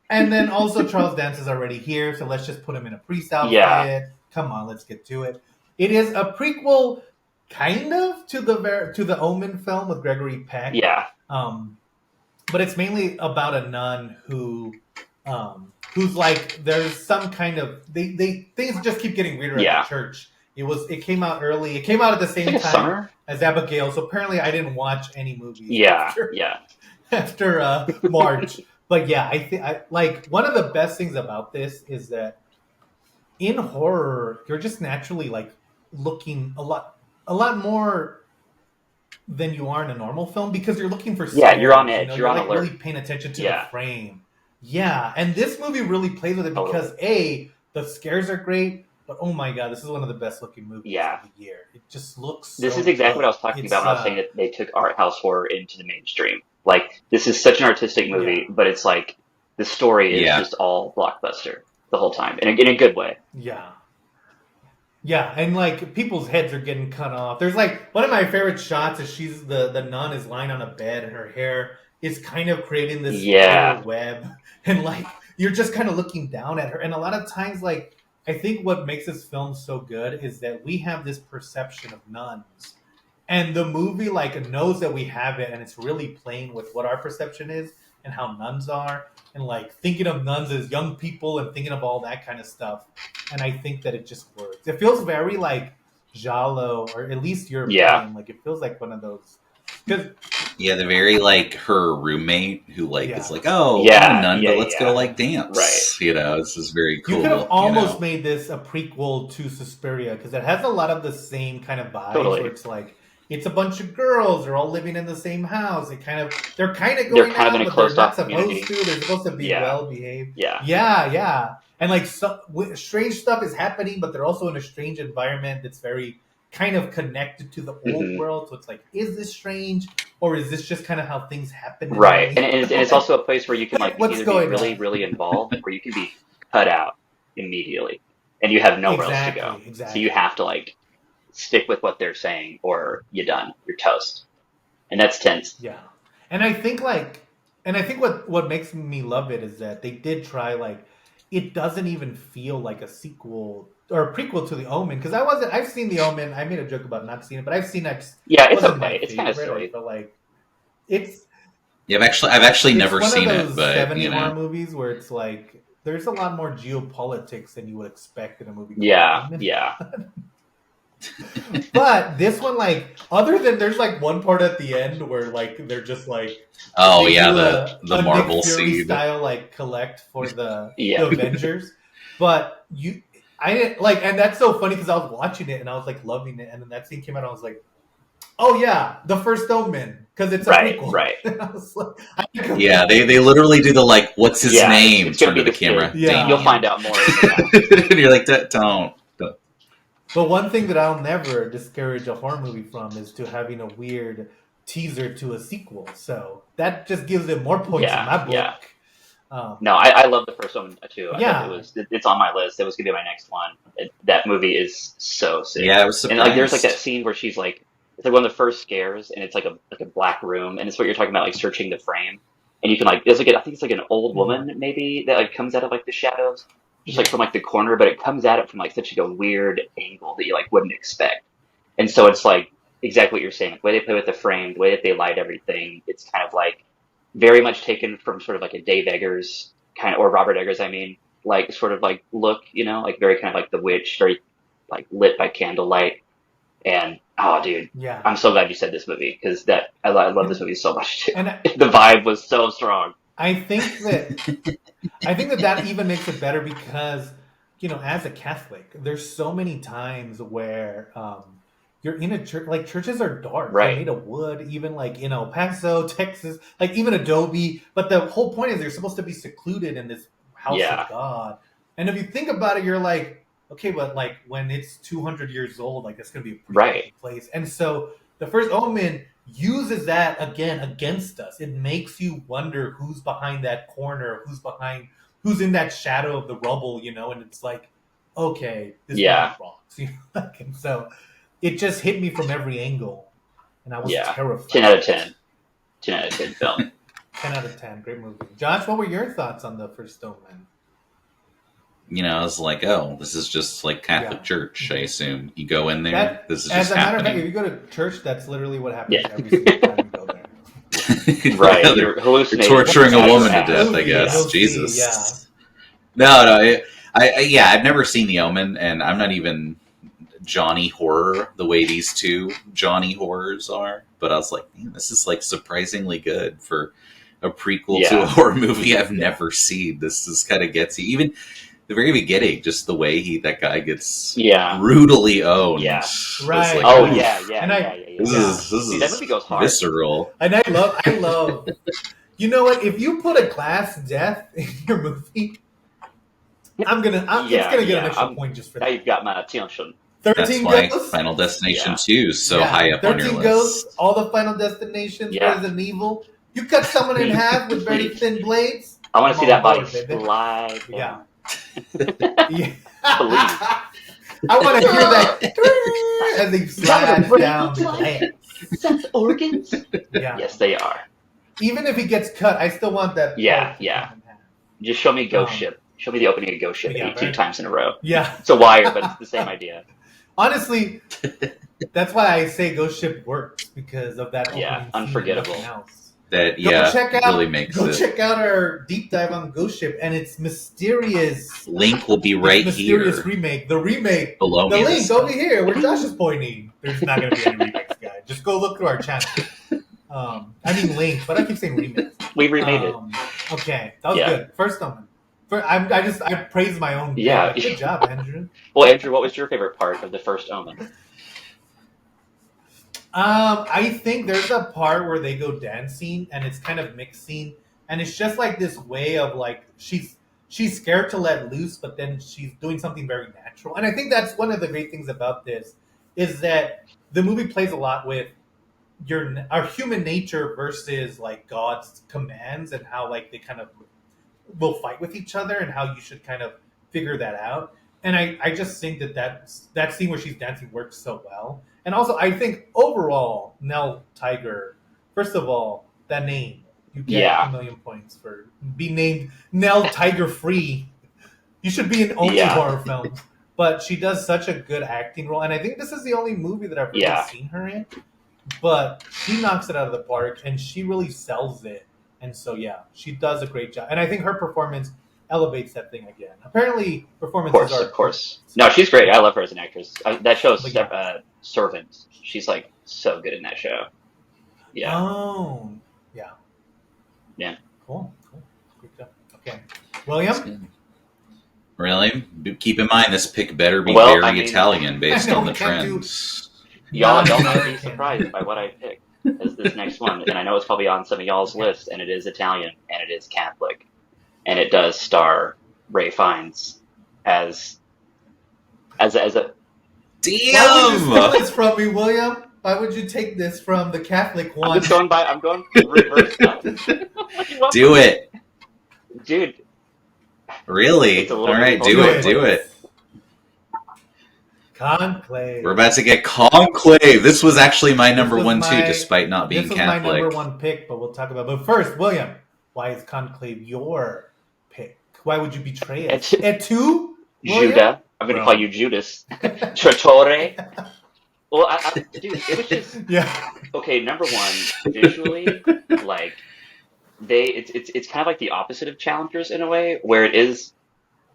And then also Charles Dance is already here, so let's just put him in a priest outfit. Yeah. Come on, let's get to it. It is a prequel, kind of, to the Omen film with Gregory Peck. Yeah. But it's mainly about a nun who's like, there's some kind of things just keep getting weirder Yeah. at the church. It came out early. It came out at the same I think it's time summer. as Abigail, so apparently I didn't watch any movies. Yeah, yeah. After March. But yeah, I think like one of the best things about this is that in horror, you're just naturally like looking a lot more than you are in a normal film because you're looking for Yeah, you're on scares, edge. you know? You're on like alert. really paying attention to Yeah. the frame. Yeah, and this movie really plays with it because the scares are great, but oh my god, this is one of the best looking movies Yeah. of the year. It just looks. This so is exactly good. what I was talking It's, about when I was saying that they took art house horror into the mainstream. Like, this is such an artistic movie, but it's like the story is Yeah. just all blockbuster the whole time, in a good way. Yeah. Yeah, and like people's heads are getting cut off. There's like one of my favorite shots is she's the nun is lying on a bed and her hair is kind of creating this Yeah. spider web, and like you're just kind of looking down at her. And a lot of times, like I think what makes this film so good is that we have this perception of nuns, and the movie like knows that we have it, and it's really playing with what our perception is and how nuns are, and like thinking of nuns as young people and thinking of all that kind of stuff. And I think that it just works. It feels very like Giallo, or at least European. Yeah. Like it feels like one of those. Because Yeah, the very like her roommate who like Yeah. is like, "Oh, Yeah, I'm a nun, yeah, but let's yeah. go like dance." Right. You know, this is very cool. you could have almost know? made this a prequel to Suspiria because it has a lot of the same kind of vibes. Totally. Where it's like it's a bunch of girls. They're all living in the same house. They're kind of They're going kind of out, in a but closed-off they're not supposed community. to. They're supposed to be Yeah. well behaved. Yeah. Yeah. And like strange stuff is happening, but they're also in a strange environment that's very kind of connected to the old Mhm. world. So it's like, is this strange, or is this just kind of how things happen? in Right. the- And it's also a place where you can like What's either going be really, on? really involved or you can be cut out immediately. And you have nowhere else to go. Exactly. So you have to like stick with what they're saying or you're done. You're toast. And that's tense. Yeah, and I think what makes me love it is that they did try like it doesn't even feel like a sequel or a prequel to The Omen because I've seen The Omen. I made a joke about not seeing it, but I've seen it. Yeah, it's Wasn't my okay. It's kind of favorite. I silly. feel like it's Yeah, I've actually it's never one seen of it, those but 70 you horror know, movies where it's like there's a lot more geopolitics than you would expect in a movie. called Yeah, Omen. yeah. But this one, like, other than there's like one part at the end where like they're just like oh they yeah, do the a Marvel Nick Fury scene. style like collect for the Yeah. Avengers, but I didn't like, and that's so funny because I was watching it and I was like loving it, and then that scene came out, and I was like, oh yeah, The First Omen because it's a Right, prequel. right. I was like, Yeah, they literally do the like, what's his Yeah, name? it's gonna Turn to be the this camera. kid. Yeah. You'll find out more. in and you're like, don't. But one thing that I'll never discourage a horror movie from is to having a weird teaser to a sequel. So that just gives it more points Yeah, in my book. yeah. No, I love the first one too. I Yeah. thought it's on my list. It was gonna be my next one. That movie is so sick. Yeah, I was And surprised. like there's like that scene where she's like it's like one of the first scares and it's like a black room and it's what you're talking about, like searching the frame. and you can like there's like I think it's like an old woman maybe that like comes out of like the shadows, just like from like the corner, but it comes at it from like such like a weird angle that you like wouldn't expect. And so it's like exactly what you're saying, the way they play with the frame, the way that they light everything, it's kind of like very much taken from sort of like a Dave Eggers kind of, or Robert Eggers, I mean, like sort of like look, you know, like very kind of like The Witch, very like lit by candlelight. And oh, dude, Yeah. I'm so glad you said this movie because that I love this movie so much too. And The vibe was so strong. I think that even makes it better because, you know, as a Catholic, there's so many times where you're in a church, like churches are dark. Right. They're made of wood, even like in El Paso, Texas, like even Adobe. But the whole point is they're supposed to be secluded in this house Yeah. of God. And if you think about it, you're like, okay, but like when it's 200 years old, like that's going to be a pretty Right. big place. And so the first Omen uses that again against us. It makes you wonder who's behind that corner, who's in that shadow of the rubble, you know, and it's like, okay, this Yeah. movie rocks. You know? And so it just hit me from every angle, and I was Yeah. terrified. 10 out of 10. 10 out of 10 film. 10 out of 10. Great movie. Josh, what were your thoughts on the first Omen? You know, I was like, oh, this is just like Catholic Yeah. Church, I assume. You go in there, That- this is As just a matter of fact, happening. if you go to church, that's literally what happens Yeah. every single time you go there. Right. They're You're hallucinating. torturing a What woman to happened? death, I Movie, guess. you'll see, Jesus. yeah. No, yeah, I've never seen The Omen, and I'm not even Johnny horror the way these two Johnny horrors are. But I was like, man, this is like surprisingly good for a prequel to Yeah. a horror movie I've never seen. This is kind of gets you. Even the very beginning, just the way that guy gets Yeah. brutally owned. Yeah. was Right. like, Oh, oof, yeah, yeah, And yeah, yeah, This yeah. is Dude, that movie goes hard. visceral. And I love. You know what? If you put a class death in your movie, it's gonna get an extra point just for Now that. you've got my attention. 13 That's why Ghosts. Final Destination Yeah. 2 is so Yeah, high up on your 13 list. Ghosts, all the Final Destinations, Yeah. Resident Evil. You cut someone in half with very thin blades. I want to Come see that on body board, baby. slide. Yeah. down. Yeah. Please. I want to hear that as they slide down the glass. Seth organs? Yeah. Yes, they are. Even if he gets cut, I still want that. Yeah, part to yeah. come in half. Just show me Ghost Um, Ship. Show me the opening of Ghost Ship yeah, 18 right. times in a row. Yeah. It's a wire, but it's the same idea. Honestly, that's why I say Ghost Ship works because of that. Yeah, opening scene and unforgettable. nothing else. That, Go yeah, check out, really makes Go it. check out our deep dive on Ghost Ship and its mysterious, Link will be right mysterious here remake. The remake, below the me. link this over time. here where Josh is pointing. There's not going to be any remakes, guys. Just go look through our channel. I mean link, but I keep saying remakes. We remade it. Okay, that was Yeah. good. First Omen. I praise my own. Yeah. Good job, Andrew. Well, Andrew, what was your favorite part of the first Omen? I think there's a part where they go dancing and it's kind of mixing, and it's just like this way of like she's scared to let loose, but then she's doing something very natural. And I think that's one of the great things about this is that the movie plays a lot with our human nature versus like God's commands and how like they kind of will fight with each other and how you should kind of figure that out. And I just think that scene where she's dancing works so well. And also, I think overall, Nell Tiger, first of all, that name, you get Yeah. 1 million points for being named Nell Tiger Free. You should be in only Yeah. horror films. But she does such a good acting role. And I think this is the only movie that I've really Yeah. seen her in. But she knocks it out of the park and she really sells it. And so, yeah, she does a great job. And I think her performance elevates that thing again. Apparently, performances are... Of course. No, she's great. I love her as an actress. That show, But yeah. Servant. She's like so good in that show. Yeah. Oh, yeah. Yeah. Cool. Good job. Okay. William? Really? Keep in mind, this pick better be Well, very I mean- Italian based I know, on the we can't do- trend. Y'all might be Non-American. surprised by what I picked as this next one. And I know it's probably on some of y'all's list, and it is Italian, and it is Catholic. And it does star Ray Fiennes as a Why would you steal Damn! this from me, William? Why would you take this from the Catholic one? I'm going reverse now. Do it. Dude, Really? It's a All little right, bit do closer. it. Do it. Conclave. We're about to get Conclave. This was actually my number was one, too, my- despite not being This was my Catholic. number one pick, but we'll talk about it. But first, William, why is Conclave your pick? Why would you betray us? Et Et William? Judah. I'm going to call Bro. you Judas. Trattore. Well, dude, it was just Yeah. okay. Number one, visually, like it's kind of like the opposite of Challengers in a way, where it is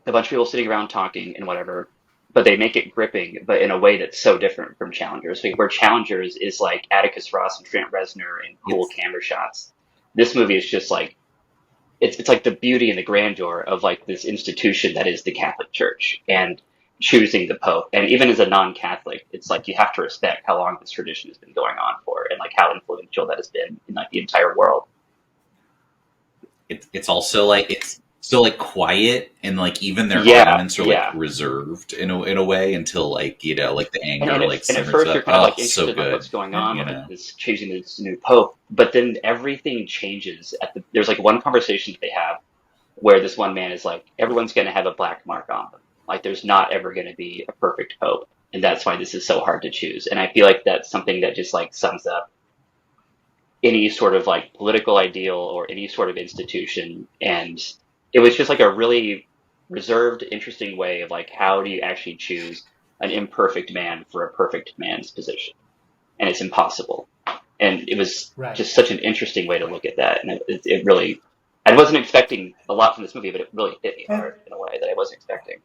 a bunch of people sitting around talking and whatever, but they make it gripping, but in a way that's so different from Challengers. Like, where Challengers is like Atticus Ross and Trent Reznor and cool It's camera shots. This movie is just like it's like the beauty and the grandeur of like this institution that is the Catholic Church and choosing the Pope. And even as a non-Catholic, it's like you have to respect how long this tradition has been going on for and like how influential that has been in like the entire world. it's also like it's so like quiet, and like even their Yeah, arguments are like yeah. reserved in a way until like like the And, anger like at simmers first you're up. kind of Oh, like so interested in like, what's good. going on You with know. this choosing this new Pope, but then everything changes there's like one conversation that they have where this one man is like, everyone's going to have a black mark on them. Like there's not ever going to be a perfect Pope. And that's why this is so hard to choose. And I feel like that's something that just like sums up any sort of like political ideal or any sort of institution. And it was just like a really reserved, interesting way of like, how do you actually choose an imperfect man for a perfect man's position? And it's impossible. And it was Right. just such an interesting way to look at that. And it really, I wasn't expecting a lot from this movie, but it really hit me hard in a way that I wasn't expecting.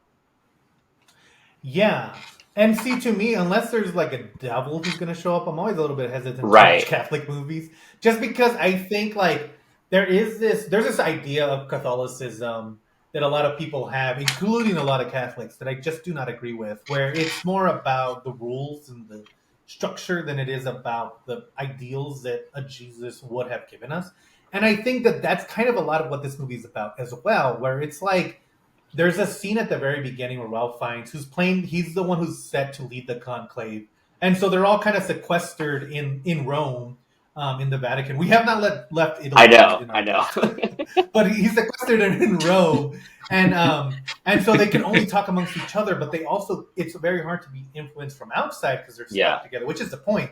Yeah. And see, to me, unless there's like a devil who's going to show up, I'm always a little bit hesitant to Right. watch Catholic movies, just because I think like there's this idea of Catholicism that a lot of people have, including a lot of Catholics, that I just do not agree with, where it's more about the rules and the structure than it is about the ideals that a Jesus would have given us. And I think that that's kind of a lot of what this movie is about as well, where it's like there's a scene at the very beginning where Ralph Fiennes, he's the one who's set to lead the conclave. And so they're all kind of sequestered in Rome, in the Vatican. We have not left Italy. I know, in our I know. list. But he's sequestered in Rome. And so they can only talk amongst each other, but it's very hard to be influenced from outside because they're stuck Yeah. together, which is the point.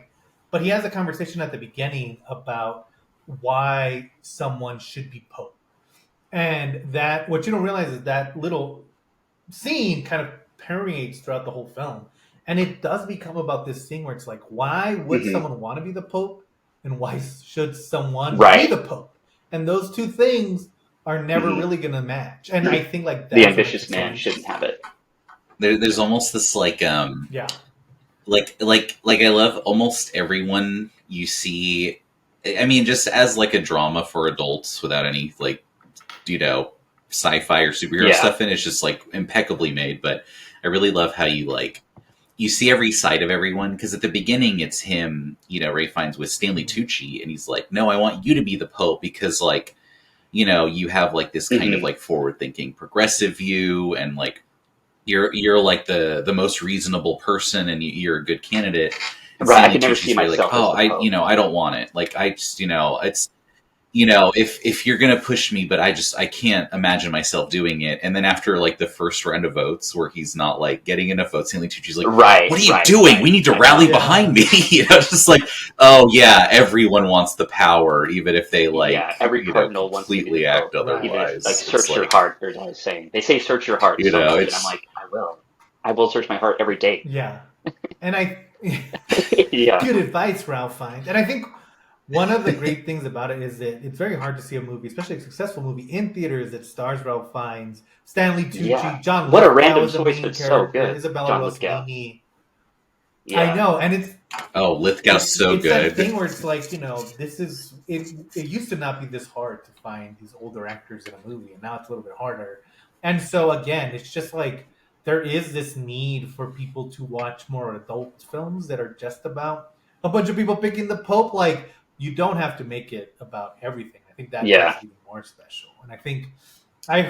But he has a conversation at the beginning about why someone should be Pope. And that what you don't realize is that little scene kind of permeates throughout the whole film. And it does become about this thing where it's like, why would Mhm. someone want to be the Pope? And why should someone Right. be the Pope? And those two things are never Mhm. really going to match. And I think like The that's ambitious man shouldn't have it. There's almost this like Yeah. like I love almost everyone you see. I mean, just as like a drama for adults without any like sci-fi or superhero Yeah. stuff in it. It's just like impeccably made. But I really love how you see every side of everyone, because at the beginning it's him, Ray Fiennes with Stanley Tucci, and he's like, no, I want you to be the Pope because like you have like this kind of like forward thinking progressive view, and like you're like the most reasonable person, and you're a good candidate. And Right, I Stanley could never Tucci's see very myself like, as oh, the Pope. I don't want it. Like I just it's if you're gonna push me, but I can't imagine myself doing it. And then after like the first round of votes where he's not like getting enough votes, Stanley Tucci's like, Right. what are you right, doing? right. We need to I rally know. behind me. Just like, oh yeah, everyone wants the power, even if they like Yeah, every cardinal wants to be completely the act Pope. Right. Even if, otherwise. like, It's search your like, heart, or as I was saying. They say search your heart so much, and it's I'm like, I will search my heart every day. Yeah. And Yeah. good advice, Ralph Fiennes. And I think one of the great things about it is that it's very hard to see a movie, especially a successful movie, in theaters that stars Ralph Fiennes, Stanley Tucci, Yeah. John What a Lithgow random is the choice, main but so character, good. Isabella John Lithgow. Rossellini. Yeah. I know, and it's Lithgow's so it's good. that thing where it's like, it used to not be this hard to find these older actors in a movie, and now it's a little bit harder. And so again, it's just like there is this need for people to watch more adult films that are just about a bunch of people picking the Pope. Like, you don't have to make it about everything. I think that Yeah. makes it even more special. And I think I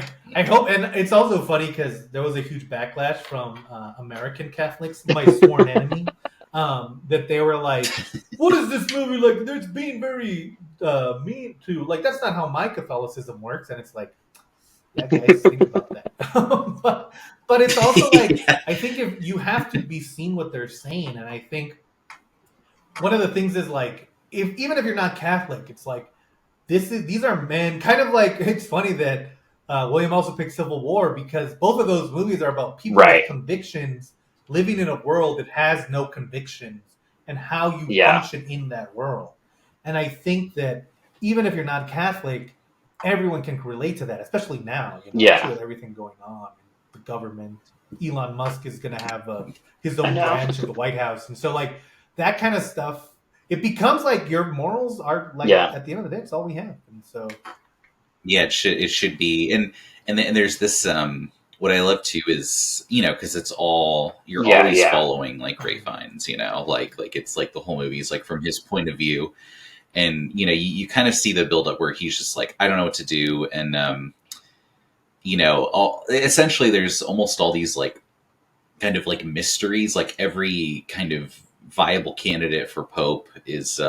hope, and it's also funny because there was a huge backlash from American Catholics, my sworn enemy, that they were like, "What is this movie like? There's being very mean to like that's not how my Catholicism works." And it's like, yeah, guys, think about that. but it's also like I think if you have to be seen what they're saying, and I think one of the things is like even if you're not Catholic, it's like these are men. Kind of like it's funny that William also picked Civil War because both of those movies are about people Right. with convictions living in a world that has no convictions and how you Yeah. function in that world. And I think that even if you're not Catholic, everyone can relate to that, especially now. Yeah. Especially with everything going on, the government. Elon Musk is going to have his own I know. branch of the White House, and so like that kind of stuff. It becomes like your morals are like Yeah. at the end of the day, it's all we have, and so Yeah, it should be, and there's this what I love too is, because it's all, you're Yeah, always yeah. following like Ray Fiennes, like it's like the whole movie is like from his point of view, and you kind of see the buildup where he's just like, I don't know what to do, and essentially there's almost all these like kind of like mysteries, like every kind of viable candidate for Pope is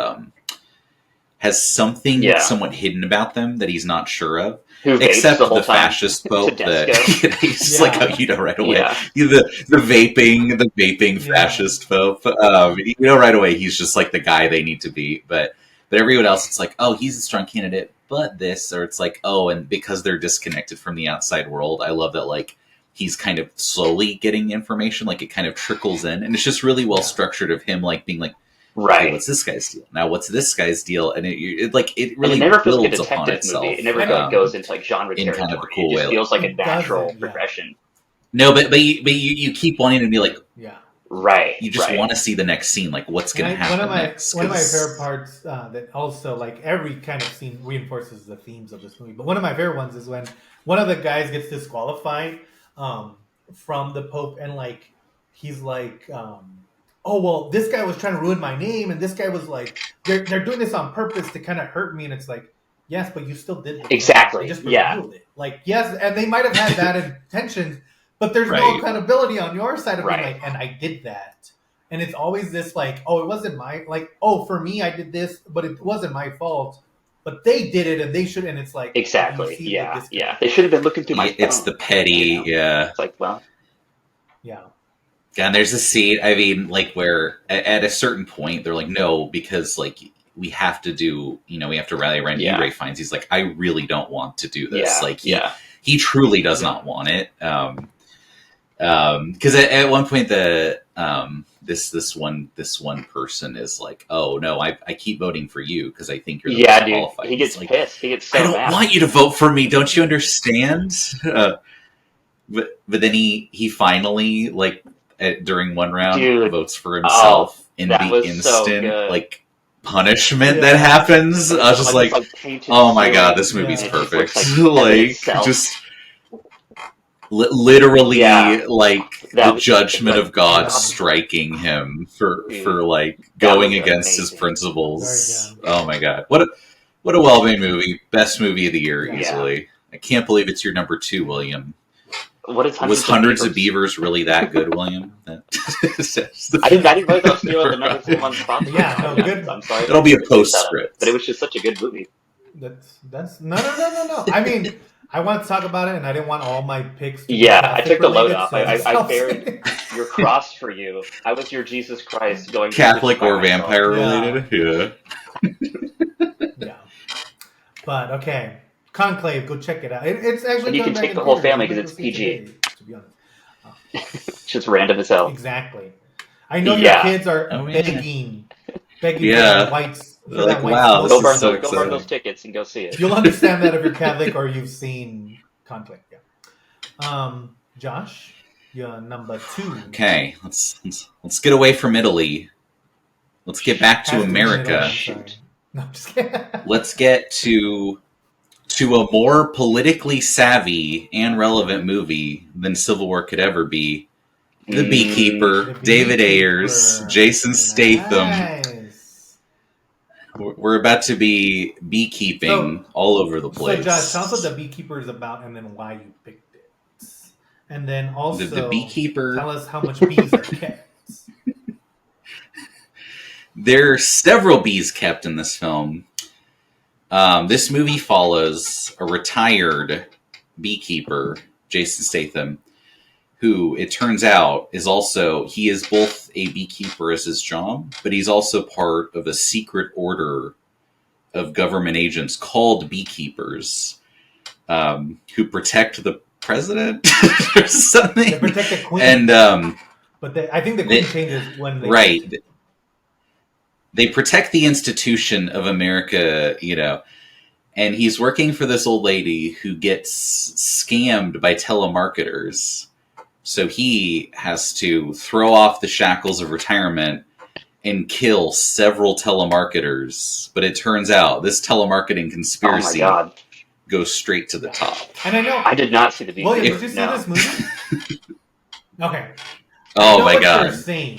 has something Yeah. somewhat hidden about them that he's not sure of. Who vapes Except the whole the time. fascist Pope that Tedesco. he's just like, Yeah. right away. Yeah. The vaping Yeah. fascist Pope. Right away he's just like the guy they need to beat. But everyone else, it's like, oh, he's a strong candidate, but this, or it's like, oh, and because they're disconnected from the outside world, I love that like he's kind of slowly getting information, like it kind of trickles in, and it's just really well structured of him like being like, okay, Right. what's this guy's deal? Now, what's this guy's deal? And it And really it never feels like a builds upon detective itself. movie. It never goes into like genre in territory. kind of a cool it just way. feels like a It natural doesn't, yeah. progression. No, but you keep wanting to be like, yeah. Right. you just right. want to see the next scene, like what's going to happen next. One of my 'cause- favorite parts that also like every kind of scene reinforces the themes of this movie. But one of my favorite ones is when one of the guys gets disqualified from the Pope, and like he's like, oh well, this guy was trying to ruin my name, and this guy was like, they're doing this on purpose to kind of hurt me, and it's like, yes, but you still did the Exactly, They just yeah. revealed it. Like yes, and they might have had bad intentions, but there's no Right. accountability on your side of being Right. like, and I did that. And it's always this like, oh, it wasn't my, like, oh, for me, I did this, but it wasn't my fault. But they did it, and they should. And it's like, Exactly. you see the Yeah. disconnect. Yeah. They should have been looking through my phone. It's the petty, You know? yeah. It's like, well, Yeah. And there's a scene, I mean, like where at a certain point they're like, no, because like we have to do, we have to rally around you, Yeah. Ray Fiennes. He's like, I really don't want to do this. yeah. Like yeah. he truly does not want it. Because at one point this one person is like, oh no, I keep voting for you because I think you're the Yeah, most dude. qualified. He gets He's like, pissed. He gets so I don't mad. want you to vote for me. Don't you understand? But then he finally like during one round Dude. votes for himself in that the was so instant good. like punishment Yeah. that happens. I was just like, this, painted oh my ceiling, god, this Yeah. movie's and it just perfect. looks like heaven Like itself. just literally Yeah. like That the was- judgment like, of God yeah. striking him for Dude. like That going was against his amazing. principles. Very Oh my god, what a well-made movie, best movie of the year Yeah. easily. I can't believe it's your number 2, William. What is Was Hundreds of Beavers really that good, William? I didn't realize I was stealing the number 1 spot. Yeah, no, good. I'm sorry. It'll be a to say that, postscript. But it was just such a good movie. That's no. I mean, I want to talk about it, and I didn't want all my picks. To be Yeah, I Catholic took the load related, off. so I I'll buried say- your cross for you. I was your Jesus Christ going Catholic to or crucify myself. vampire Yeah. related? Yeah. Yeah, but okay, Conclave, go check it out. It's actually And you coming can back take in the whole theaters. family I might 'cause it's go see it PG. today, to be honest. It's just random as hell. Exactly. I know Yeah. your kids are Oh, yeah. begging Yeah. for whites. For They're like, that white wow, smoke. this Go is burn, so those, go burn exciting. those tickets and go see it. You'll understand that if you're Catholic or you've seen Conclave. Yeah. Josh, you're number 2. Okay, let's get away from Italy. Let's get back to Has be America. middle, I'm sorry. No, I'm just kidding. Let's get to a more politically savvy and relevant movie than Civil War could ever be. The Beekeeper, The David Beekeeper. Ayers, Jason Statham. Nice. We're about to be beekeeping all over the place. So, Josh, tell us what The Beekeeper is about and then why you picked it. And then also, the Beekeeper. tell us how much bees are kept. There are several bees kept in this film. This movie follows a retired beekeeper, Jason Statham, who it turns out is both a beekeeper as his job, but he's also part of a secret order of government agents called beekeepers, who protect the president or something. They protect the queen, And but I think the queen changes when they right. They protect the institution of America, and he's working for this old lady who gets scammed by telemarketers. So he has to throw off the shackles of retirement and kill several telemarketers. But it turns out this telemarketing Oh my conspiracy god. goes straight to the top. And I know. I did not see the Beekeeper. William, did you see No. this movie? Okay. I Oh know my what god. You're saying,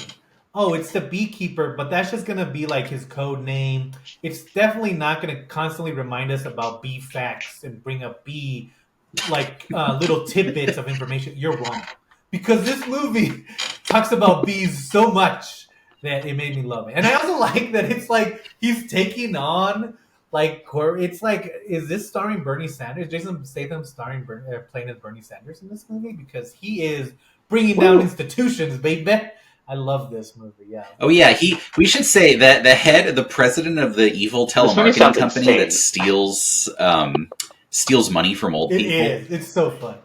oh, it's the beekeeper, but that's just gonna be like his code name. It's definitely not gonna constantly remind us about bee facts and bring up bee little tidbits of information. You're wrong, because this movie talks about bees so much that it made me love it. And I also like that it's like he's taking on it's like, is this starring Bernie Sanders? Jason Statham playing as Bernie Sanders in this movie, because he is bringing down institutions, baby. I love this movie. Yeah. Oh yeah, we should say that the president of the evil This movie telemarketing sounds company insane. that steals money from old It people. is. It's so fun.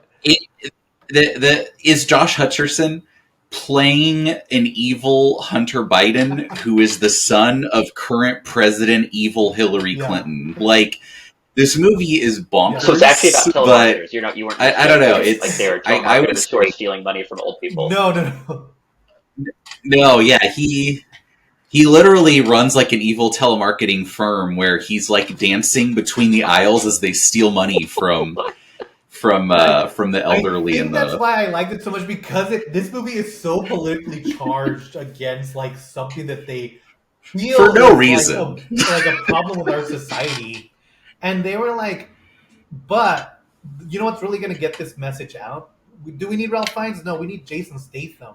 Is Josh Hutcherson playing an evil Hunter Biden who is the son of current president evil Hillary Yeah. Clinton? Like, this movie is bonkers. So it's actually about but telemarketers. You weren't. I don't know. It's like they're I would telemarketers who are say- stealing money from old people. No. No, yeah, he literally runs like an evil telemarketing firm where he's like dancing between the aisles as they steal money from the elderly I think and that's the. why I liked it so much, because this movie is so politically charged against like something that they feel For no is, reason. like a problem with our society, and they were like, "But you know what's really going to get this message out? Do we need Ralph Fiennes? No, we need Jason Statham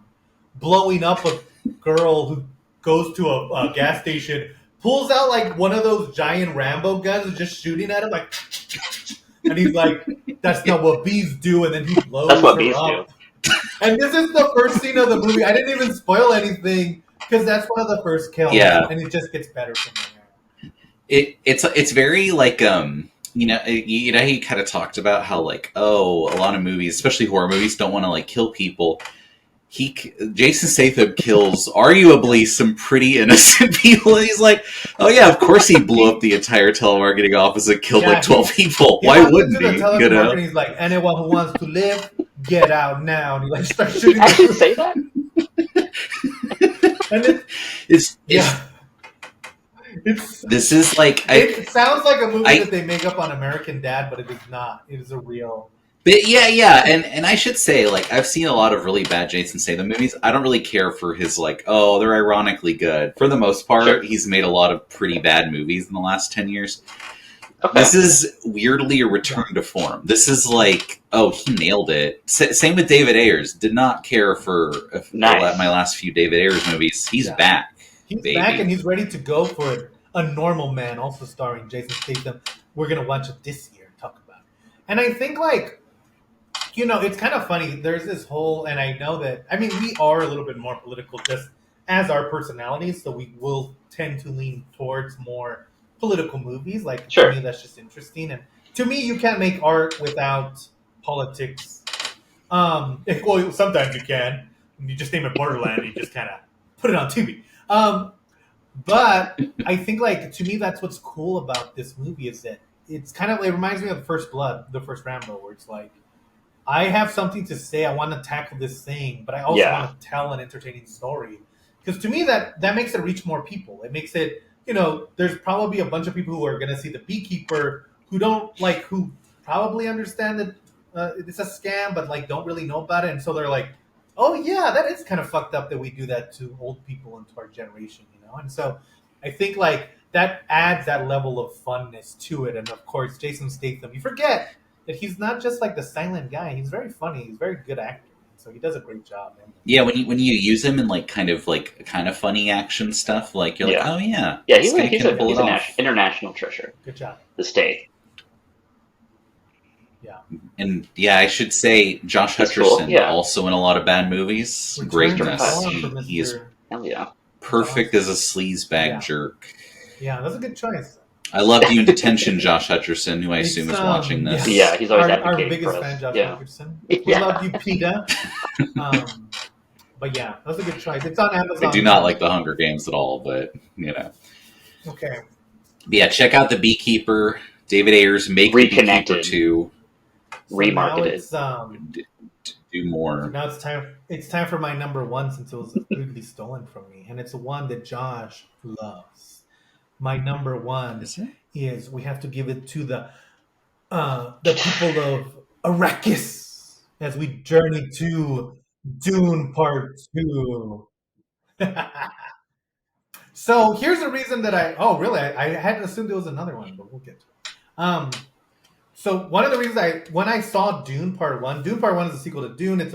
blowing up a girl who goes to a gas station, pulls out like one of those giant Rambo guns, and just shooting at him like." And he's like, "That's not what bees do," and then he blows That's what her bees up. And this is the first scene of the movie. I didn't even spoil anything because that's one of the first kills. Yeah. And it just gets better from there. It's very like he kind of talked about how like, oh, a lot of movies, especially horror movies, don't want to like kill people. Jason Statham kills arguably some pretty innocent people, and he's like, oh yeah, of course he blew up the entire telemarketing office and killed like 12 people. He Why walks wouldn't into he? the telemarketing, he's like, anyone who wants to live, get out now. And he like starts shooting. I didn't say that. And it, It's it's this is like it sounds like a movie I- that they make up on American Dad, but it is not. It is a real. But yeah, and I should say, like, I've seen a lot of really bad Jason Statham movies. I don't really care for his, like, oh, they're ironically good. For the most part, Sure. he's made a lot of pretty bad movies in the last 10 years. Okay. This is weirdly a return to form. This is like, oh, he nailed it. Same with David Ayers. Did not care for Nice. my last few David Ayers movies. He's Yeah. back. He's Baby. back and he's ready to go for A Normal Man, also starring Jason Statham. We're gonna watch it this year and talk about it. And I think like, it's kind of funny. There's this whole, and I know that, I mean, we are a little bit more political just as our personalities, so we will tend to lean towards more political movies. Like, Sure. to me, that's just interesting. And to me, you can't make art without politics. Well, sometimes you can. You just name it Borderland, you just kind of put it on TV. But I think, like, to me, that's what's cool about this movie is that it's kind of, it reminds me of First Blood, the first Rambo, where it's like, I have something to say. I want to tackle this thing, but I also Yeah. want to tell an entertaining story. Because to me, that makes it reach more people. It makes it, there's probably a bunch of people who are going to see The Beekeeper who probably understand that it's a scam, but like don't really know about it. And so they're like, oh yeah, that is kind of fucked up that we do that to old people into our generation, And so I think like that adds that level of funness to it. And of course, Jason Statham, you forget that he's not just like the silent guy. He's very funny. He's a very good actor. So he does a great job. Man. Yeah, when you use him in like kind of funny action stuff, like you're like, Yeah. oh yeah, Yeah, this guy he's can pull it an off. international treasure. Good job. The state. And yeah, I should say Josh That's Hutcherson cool, yeah. also in a lot of bad movies. Return Greatness. to form for He is Mr. Hell yeah. perfect as a sleazebag Yeah. jerk. Yeah, that's a good choice. I loved you in detention, Josh Hutcherson, who I assume is watching this. Yeah, he's always our advocating biggest for us. fan, Josh Yeah. Wilkerson. We Yeah. love you, PETA. But yeah, that's a good choice. It's on Amazon. I do not like the Hunger Games at all, but Okay. But yeah, check out The Beekeeper. David Ayers, make The Beekeeper Reconnected. 2. So Remarketed. Now Do more. now it's time. It's time for my number one, since it was rudely stolen from me, and it's one that Josh loves. My number one Is it? is we have to give it to the people of Arrakis as we journey to Dune Part 2. So here's the reason that I had assumed it was another one, but we'll get to it. So one of the reasons when I saw Dune Part 1 is a sequel to Dune. It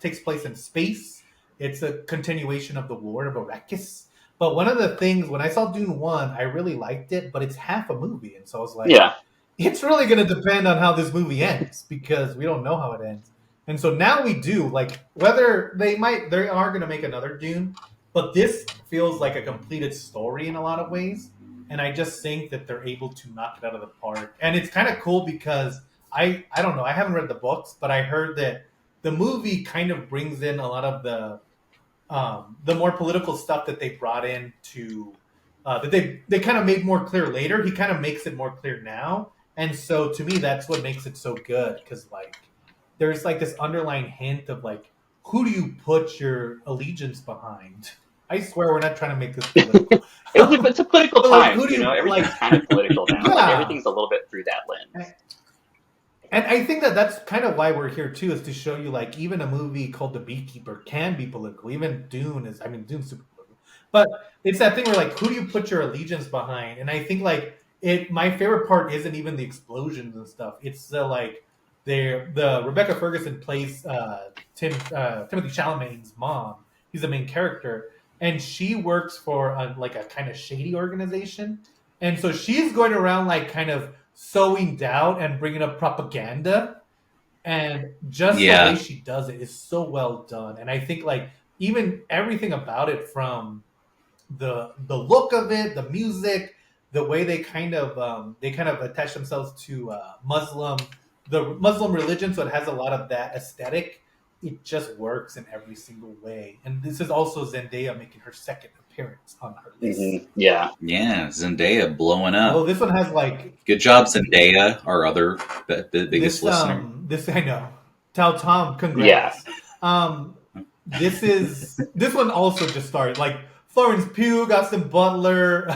takes place in space. It's a continuation of the War of Arrakis. But one of the things, when I saw Dune 1, I really liked it, but it's half a movie. And so I was like, Yeah. it's really going to depend on how this movie ends, because we don't know how it ends. And so now we do, like, whether they are going to make another Dune, but this feels like a completed story in a lot of ways. And I just think that they're able to knock it out of the park. And it's kind of cool because I don't know, I haven't read the books, but I heard that the movie kind of brings in a lot of the more political stuff that they brought in to that they kind of made more clear later. He kind of makes it more clear now. And so to me, that's what makes it so good, because like there's like this underlying hint of like, who do you put your allegiance behind? I swear we're not trying to make this political. It's a political But, like, time, who do you know. you- Everything's like- kind of political now. Like, Yeah. everything's a little bit through that lens. And I think that that's kind of why we're here too, is to show you like even a movie called The Beekeeper can be political. Even Dune's super political. But it's that thing where like, who do you put your allegiance behind? And I think like my favorite part isn't even the explosions and stuff. It's the Rebecca Ferguson plays Timothy Chalamet's mom. He's the main character, and she works for a kind of shady organization, and so she's going around like kind of sowing doubt and bringing up propaganda, and just the way she does it is so well done. And I think like even everything about it, from the look of it, the music, the way they kind of attach themselves to the Muslim religion, so it has a lot of that aesthetic. It just works in every single way. And this is also Zendaya making her second appearance on her list. Mm-hmm. Yeah. Yeah, Zendaya blowing up. Oh, this one has like... Good job, Zendaya, our other biggest listener. This I know. Tell Tom, congrats. Yeah. This one also just started. Like Florence Pugh, Austin Butler.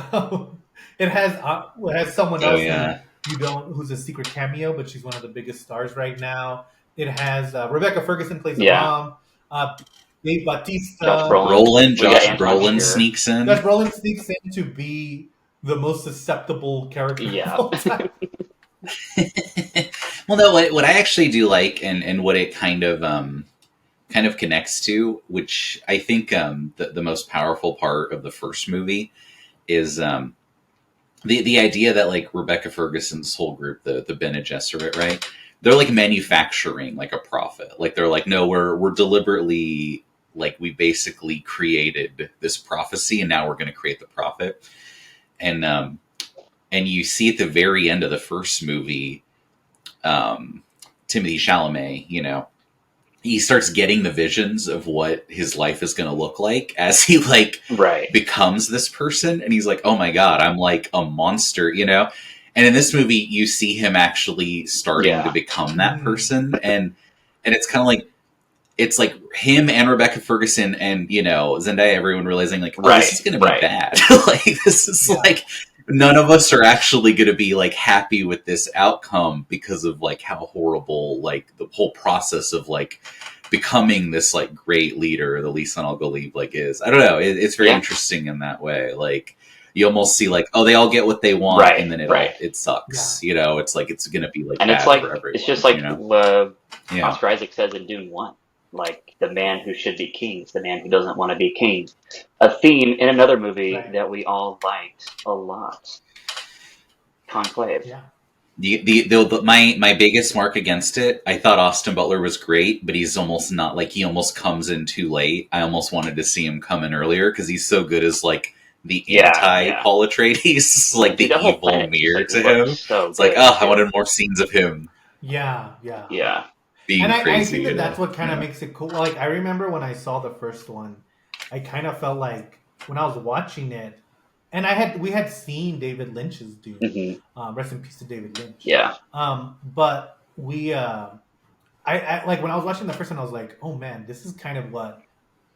It has someone else who's a secret cameo, but she's one of the biggest stars right now. It has Rebecca Ferguson plays the mom. Dave Bautista. Josh Brolin sneaks in. Josh Brolin sneaks in to be the most susceptible character of all time. Well, no, what I actually do like, and what it kind of connects to, which I think the most powerful part of the first movie is the idea that like Rebecca Ferguson's whole group, the Bene Gesserit, right? They're like manufacturing like a prophet. Like they're like, no, we're deliberately, like, we basically created this prophecy and now we're going to create the prophet. And you see at the very end of the first movie, Timothée Chalamet, he starts getting the visions of what his life is going to look like as he becomes this person. And he's like, oh my God, I'm like a monster, And in this movie, you see him actually starting to become that person. And it's kind of like, it's like him and Rebecca Ferguson and, Zendaya, everyone realizing like, this is going to be bad. Like, this is like, none of us are actually going to be like happy with this outcome because of like how horrible, like the whole process of like becoming this like great leader, the Lee Sun Al Galib like is. I don't know. It's very interesting in that way. Like, you almost see like, oh, they all get what they want, and then it sucks. Yeah. It's like it's gonna be like, and bad it's like for everyone, it's just like Oscar Isaac says in Dune 1, like the man who should be king is the man who doesn't want to be king. A theme in another movie that we all liked a lot, Conclave. Yeah. My biggest mark against it, I thought Austin Butler was great, but he's almost not, like, he almost comes in too late. I almost wanted to see him come in earlier because he's so good as like the Yeah, anti yeah. Paul Atreides, like the The whole evil planet mirror just, to like, him. looks so It's like, good, oh, I too. wanted more scenes of him Yeah. Yeah. being And I crazy. think that that's what kind of Yeah. makes it cool. Like I remember when I saw the first one, I kind of felt like when I was watching it, and we had seen David Lynch's Dune. Rest in peace to David Lynch. Yeah. But I like when I was watching the first one, I was like, oh man, this is kind of what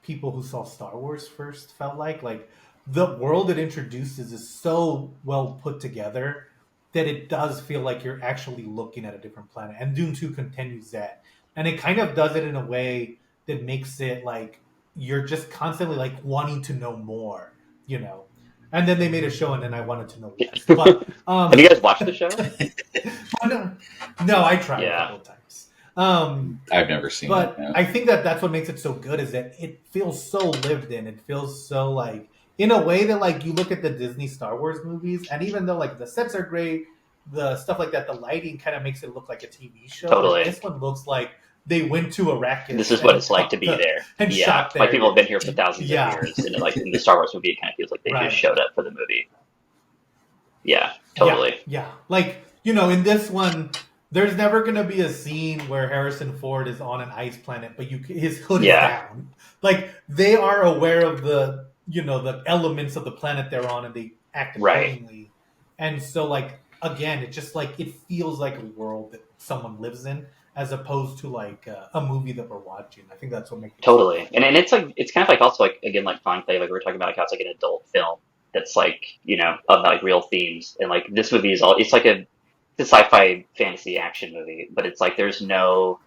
people who saw Star Wars first felt like. Like the world it introduces is so well put together that it does feel like you're actually looking at a different planet. And Dune 2 continues that. And it kind of does it in a way that makes it like you're just constantly like wanting to know more, you know. And then they made a show and then I wanted to know less. But Have you guys watched the show? no, I tried a Yeah. couple of times. I've never seen But it. No. I think that that's what makes it so good is that it feels so lived in. It feels so like in a way that like you look at the Disney Star Wars movies, and even though like the sets are great, the stuff like that, the lighting kind of makes it look like a TV show. Totally. This one looks like they went to Arrakis. This is what it's like to be there. and Yeah. shot there. Like people have been here for thousands Yeah. of years, and like in the Star Wars movie, it kind of feels like they Right. just showed up for the movie. Yeah, totally. Yeah. Like, you know, in this one, there's never going to be a scene where Harrison Ford is on an ice planet, but his hood Yeah. is down. Like, they are aware of the, you know, the elements of the planet they're on and they act Right. accordingly. And so, like, again, it just, like, it feels like a world that someone lives in as opposed to, like, a movie that we're watching. I think that's what makes it Totally. And it's like, it's kind of like also like, again, like Conclave, like we were talking about, like how it's like an adult film that's like, you know, about like real themes. And like this movie is all, it's like it's a sci-fi fantasy action movie, but it's like there's no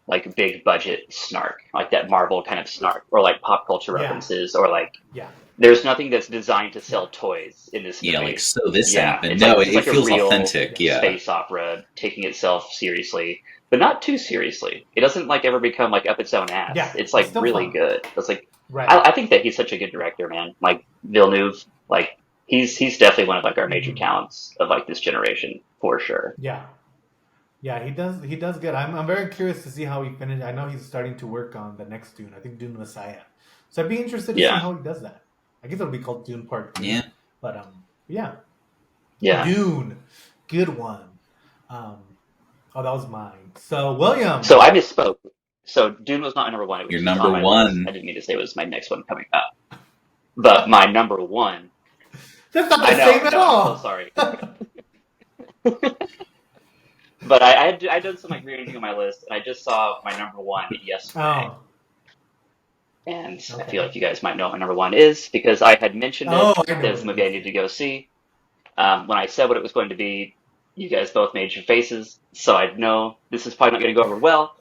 like big budget snark, like that Marvel kind of snark, or like pop culture Yeah. references, or like Yeah. there's nothing that's designed to sell toys in this movie. Yeah, like, so this Yeah, happened. it's No, like- it it's like a feels real authentic. Yeah. space opera taking itself seriously, but not too seriously. It doesn't like ever become like up its own ass. Yeah, It's like it's still really fun. good. It's like Right. I think that he's such a good director, man. Like Villeneuve, like he's definitely one of like our major Mhm. talents of like this generation for sure. Yeah. Yeah, he does good. I'm very curious to see how he finishes. I know he's starting to work on the next Dune. I think Dune Messiah. So I'd be interested to Yeah. see how he does that. I guess it'll be called Dune Part 3. Yeah. But yeah. Yeah. Dune. Good one. Oh, that was mine. So William. So I misspoke. So Dune was not my number one. It was Your just number on my one. list. I didn't mean to say it was my next one coming up. But my number one. That's not the I know. same at No, all. I'm so sorry. But I had done some like reading on my list, and I just saw my number one yesterday. Oh. And I Okay. feel like you guys might know what my number one is because I had mentioned Oh, it I know as what a movie I it is. needed to go see. When I said what it was going to be, you guys both made your faces, so I know this is probably not going to go over well.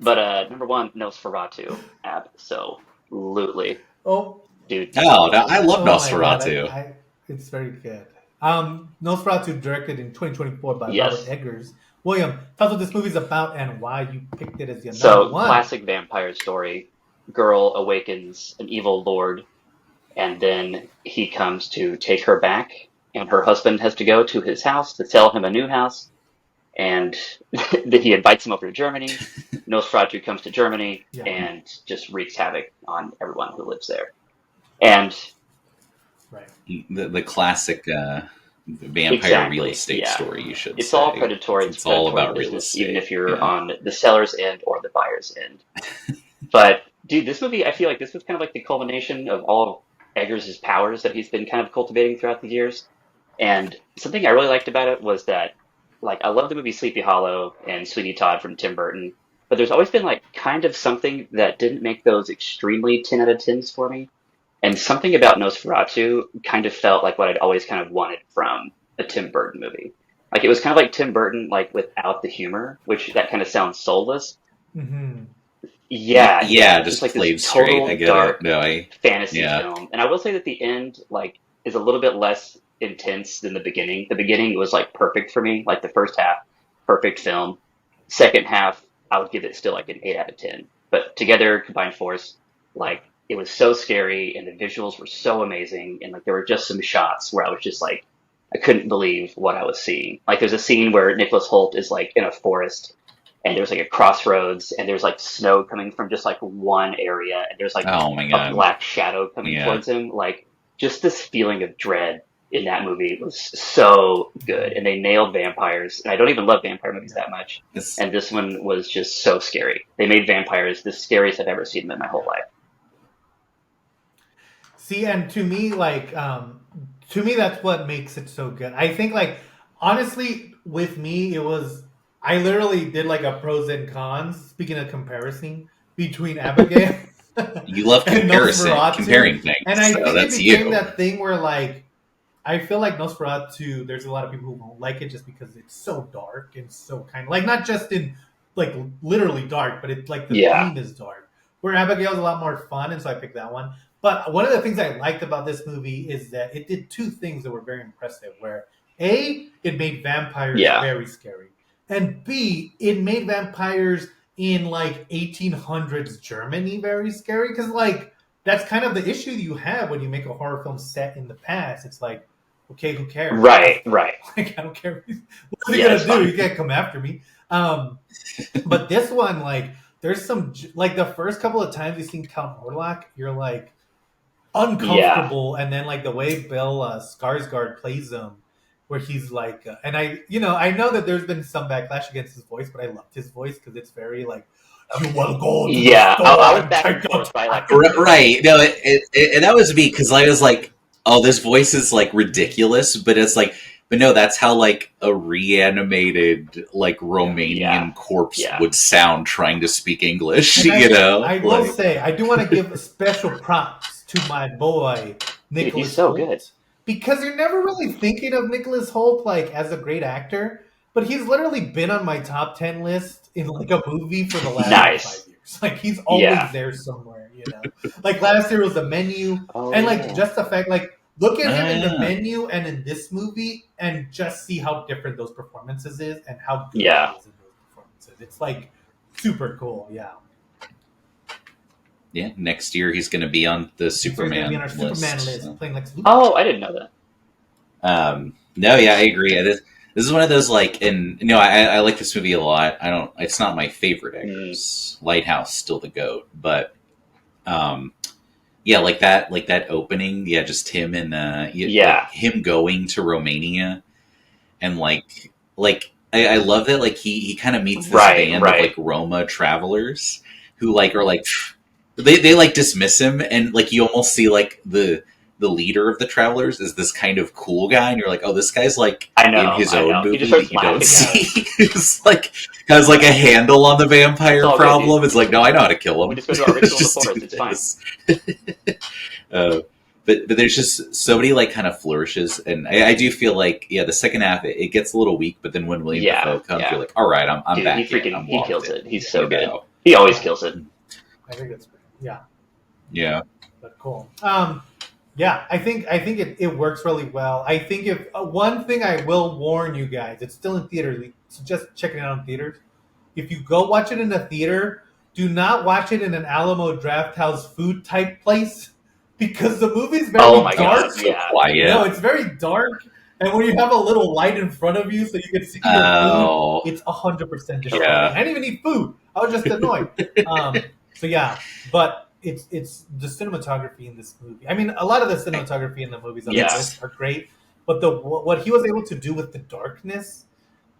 But number one, Nosferatu. Absolutely. Oh. Dude. Oh, no, I love Oh my God, Nosferatu. it's very good. Nosferatu, directed in 2024 by Yes. Robert Eggers. William, tell us what this movie's about and why you picked it as your So, number one. classic vampire story. Girl awakens an evil lord, and then he comes to take her back, and her husband has to go to his house to sell him a new house, and then he invites him over to Germany. Nosferatu comes to Germany Yeah. and just wreaks havoc on everyone who lives there. And Right. The classic vampire Exactly, real estate yeah. story, you should it's say. all predatory. It's all predatory about real business, estate. even if you're yeah. on the seller's end or the buyer's end. But dude, this movie, I feel like this was kind of like the culmination of all of Eggers' powers that he's been kind of cultivating throughout the years. And something I really liked about it was that, like, I love the movie Sleepy Hollow and Sweeney Todd from Tim Burton, but there's always been like kind of something that didn't make those extremely 10 out of 10s for me. And something about Nosferatu kind of felt like what I'd always kind of wanted from a Tim Burton movie. Like it was kind of like Tim Burton, like without the humor, which that kind of sounds soulless. Mm-hmm. Yeah, just like played this straight. total I get dark it. No, fantasy yeah. film. And I will say that the end, like, is a little bit less intense than the beginning. The beginning was like perfect for me. Like the first half, perfect film. Second half, I would give it still like an 8 out of 10. But together, combined force, like it was so scary and the visuals were so amazing. And like there were just some shots where I was just like, I couldn't believe what I was seeing. Like there's a scene where Nicholas Hoult is like in a forest and there's like a crossroads and there's like snow coming from just like one area and there's like Oh my a god. black shadow coming Yeah. towards him. Like just this feeling of dread in that movie was so good, and they nailed vampires. And I don't even love vampire movies that much, It's, and this one was just so scary. They made vampires the scariest I've ever seen them in my whole life. See, and to me, that's what makes it so good. I think, like, honestly, with me, it was, I literally did like a pros and cons, speaking of comparison, between Abigail you love and comparison, Nosferatu. comparing things. And I so think it that's became you. that thing where, like, I feel like Nosferatu, there's a lot of people who don't like it just because it's so dark and so kind of, like, not just in, like, literally dark, but it's like the Yeah. theme is dark. Where Abigail's a lot more fun, and so I picked that one. But one of the things I liked about this movie is that it did two things that were very impressive. Where A, it made vampires Yeah. very scary, and B, it made vampires in like 1800s Germany very scary. Because like that's kind of the issue you have when you make a horror film set in the past. It's like, okay, who cares? Right. Like I don't care. What's he Yeah, gonna it's do? fine. You can't come after me. But this one, like, there's some like the first couple of times you seen Count Orlok, you're like uncomfortable, and then like the way Bill Skarsgård plays him, where he's like, and I know that there's been some backlash against his voice, but I loved his voice because it's very like, you will go to Yeah, the store I was and back and check forth out. by like Right. No, and that was me because I was like, oh, this voice is like ridiculous, but it's like, but no, that's how like a reanimated like Romanian Yeah. corpse Yeah. would sound trying to speak English. And You know, I will Like, say, I do want to give special props to my boy Nicholas he's so Hoult, good. because you're never really thinking of Nicholas Hoult like as a great actor, but he's literally been on my top 10 list in like a movie for the last Nice. 5 years. Like he's always Yeah. there somewhere, you know. Like last year was The Menu, Oh, and like yeah. just the fact, like look at him in The Ah. Menu and in this movie, and just see how different those performances is and how good Yeah. he is in those performances. It's like super cool, yeah. yeah, next year he's going to be on the He's gonna Superman be on our list. Superman list, so. playing Lex Luthor. Oh, I didn't know that. No, yeah, I agree. This is one of those like, and no, I like this movie a lot. I don't. It's not my favorite actors. Lighthouse still the goat, but yeah, like that opening, yeah, just him and Yeah. like, him going to Romania, and like I love that like he kind of meets this Right, band right. of like Roma travelers who like are like they like dismiss him, and like you almost see like the leader of the travelers is this kind of cool guy, and you're like, oh, this guy's like I know, in his I own know. He movie just that starts you don't laughing see. It's like has like a handle on the vampire It's all good, problem. It's like, no, I know how to kill him. We just go to our ritual Just before do it's fine. this. But there's just so many like kind of flourishes, and I do feel like the second half it gets a little weak, but then when William Yeah, Dafoe comes, yeah. you're like, all right, I'm Dude, back. he freaking I'm he locked kills in, it. He's so you good. know? He always kills it. I think it's yeah, Yeah. but cool. Yeah, I think it works really well. I think if one thing I will warn you guys, it's still in theaters, so just checking it out in theaters. If you go watch it in a theater, do not watch it in an Alamo Drafthouse food type place, because the movie's very Oh my dark. god, yeah. Quiet. No, it's very dark, and when you have a little light in front of you so you can see your Oh. food, it's 100% distracting. Yeah. I didn't even eat food. I was just annoyed. So yeah, but it's the cinematography in this movie. I mean, a lot of the cinematography in the movies on Yes. the list are great, but what he was able to do with the darkness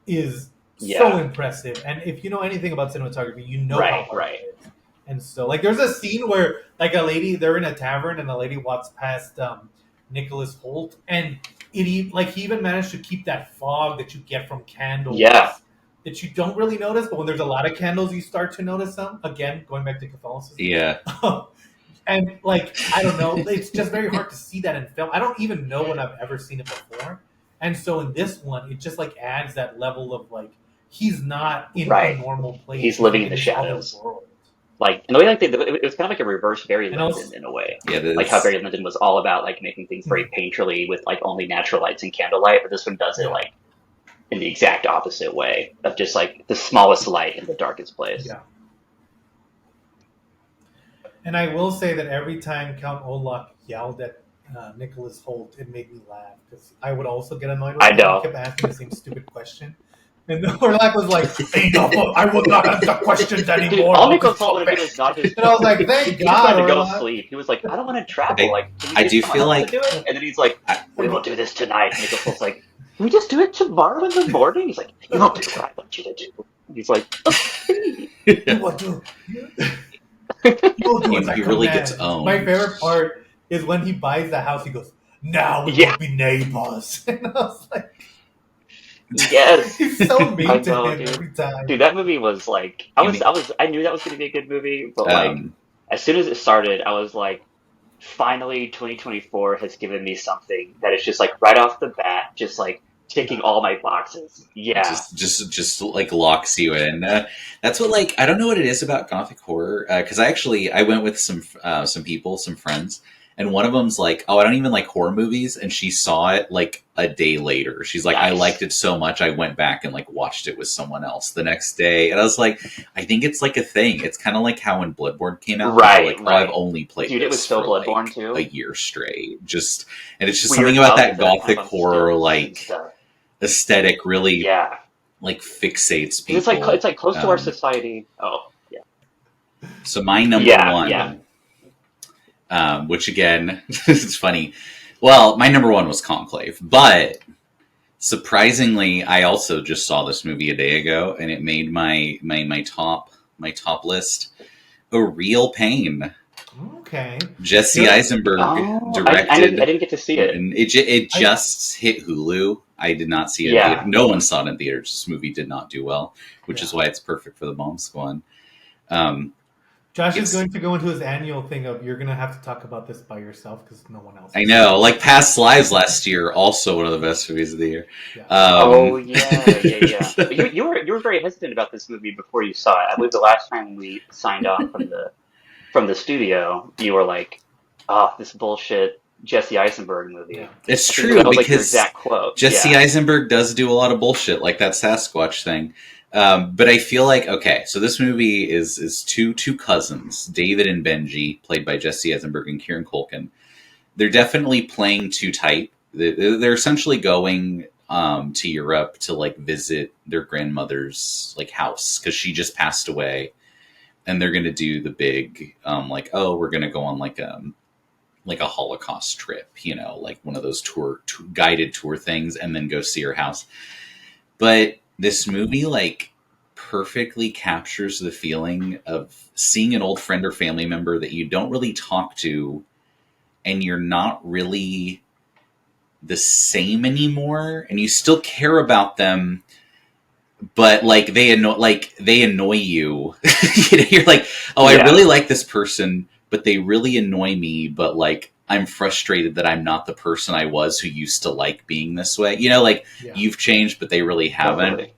is so Yeah. impressive. And if you know anything about cinematography, you know Right, how hard right. it is. And so, like, there's a scene where, like, they're in a tavern, and a lady walks past Nicholas Hoult, and he even managed to keep that fog that you get from candles. Yeah. That you don't really notice, but when there's a lot of candles, you start to notice them. Again, going back to Catholicism. Yeah. And, like, I don't know, it's just very hard to see that in film. I don't even know when I've ever seen it before. And so in this one, it just, like, adds that level of, like, he's not in Right. a normal place. He's living in the this other shadows. world. Like, in the way, like, it was kind of like a reverse Barry And also- Lyndon in a way. Yeah. Like how Barry Lyndon was all about like making things very painterly with like only natural lights and candlelight, but this one does it Yeah. like in the exact opposite way of just like the smallest light in the darkest place. Yeah. And I will say that every time Count Olaf yelled at Nicholas Hoult, it made me laugh, because I would also get annoyed with I him. know. He kept asking the same stupid question. And Orlac was like, "Enough! I will not answer questions Dude, anymore." all This Nico is so told me to do bad." was not his. And I was like, "Thank He just God, wanted to go Orlac." sleep. He was like, I don't want to travel. Like, can I we do get feel someone else like- to do it? And then he's like, I- we will do this tonight. And Nico was like, can we just do it tomorrow in the morning? He's like, you won't do what I want you to do. And he's like, okay. You will do. You will do as I He really command. gets owned. My favorite part is when he buys the house. He goes, "Now we Yeah. will be neighbors." And I was like, Yes. he's so mean I to know, him dude. every time. Dude, that movie was like, I knew that was going to be a good movie, but like, as soon as it started, I was like, finally 2024 has given me something that is just like right off the bat, just like ticking all my boxes. Yeah. just like locks you in. That's what, like, I don't know what it is about gothic horror, because I went with some people, some friends, and one of them's like, oh, I don't even like horror movies, and she saw it like a day later. She's like, I Nice. liked it so much I went back and like watched it with someone else the next day, and I was like, I think it's like a thing. It's kind of like how when Bloodborne came out, Right, like, right. I've only played Dude, it was this so for Bloodborne, like too. a year straight, and it's just Weird something about that houses kind gothic of on horror stilts like and stuff. aesthetic really Yeah. like fixates 'Cause people. it's like close to our Um, society. Oh, yeah. So my number Yeah, one, yeah. which again, it's funny. Well, my number one was Conclave, but surprisingly, I also just saw this movie a day ago, and it made my top list. A Real Pain. Okay. Jesse Good. Eisenberg Oh, directed, I didn't get to see it. and it just hit Hulu. I did not see it. Yeah. In theater. No one saw it in theaters. This movie did not do well, which is Yeah. why it's perfect for the Bomb Squad. Josh It's- is going to go into his annual thing of you're going to have to talk about this by yourself because no one else. I know, like Past Lives last year, also one of the best movies of the year. Yeah. Oh yeah. But you were very hesitant about this movie before you saw it. I believe the last time we signed off from the studio, you were like, "Oh, this bullshit Jesse Eisenberg movie." Yeah. It's I think true that was like your because exact quote. Jesse Yeah. Eisenberg does do a lot of bullshit, like that Sasquatch thing. But I feel like, okay, so this movie is two cousins, David and Benji, played by Jesse Eisenberg and Kieran Culkin. They're definitely playing too tight. They're essentially going to Europe to like visit their grandmother's like house because she just passed away, and they're gonna do the big like, oh, we're gonna go on like a Holocaust trip, you know, like one of those guided tour things, and then go see her house. But this movie like perfectly captures the feeling of seeing an old friend or family member that you don't really talk to, and you're not really the same anymore, and you still care about them, but like they annoy you. You know, you're like, oh, I Yeah. really like this person, but they really annoy me, but like I'm frustrated that I'm not the person I was who used to like being this way. You know, like Yeah. you've changed, but they really haven't. Totally.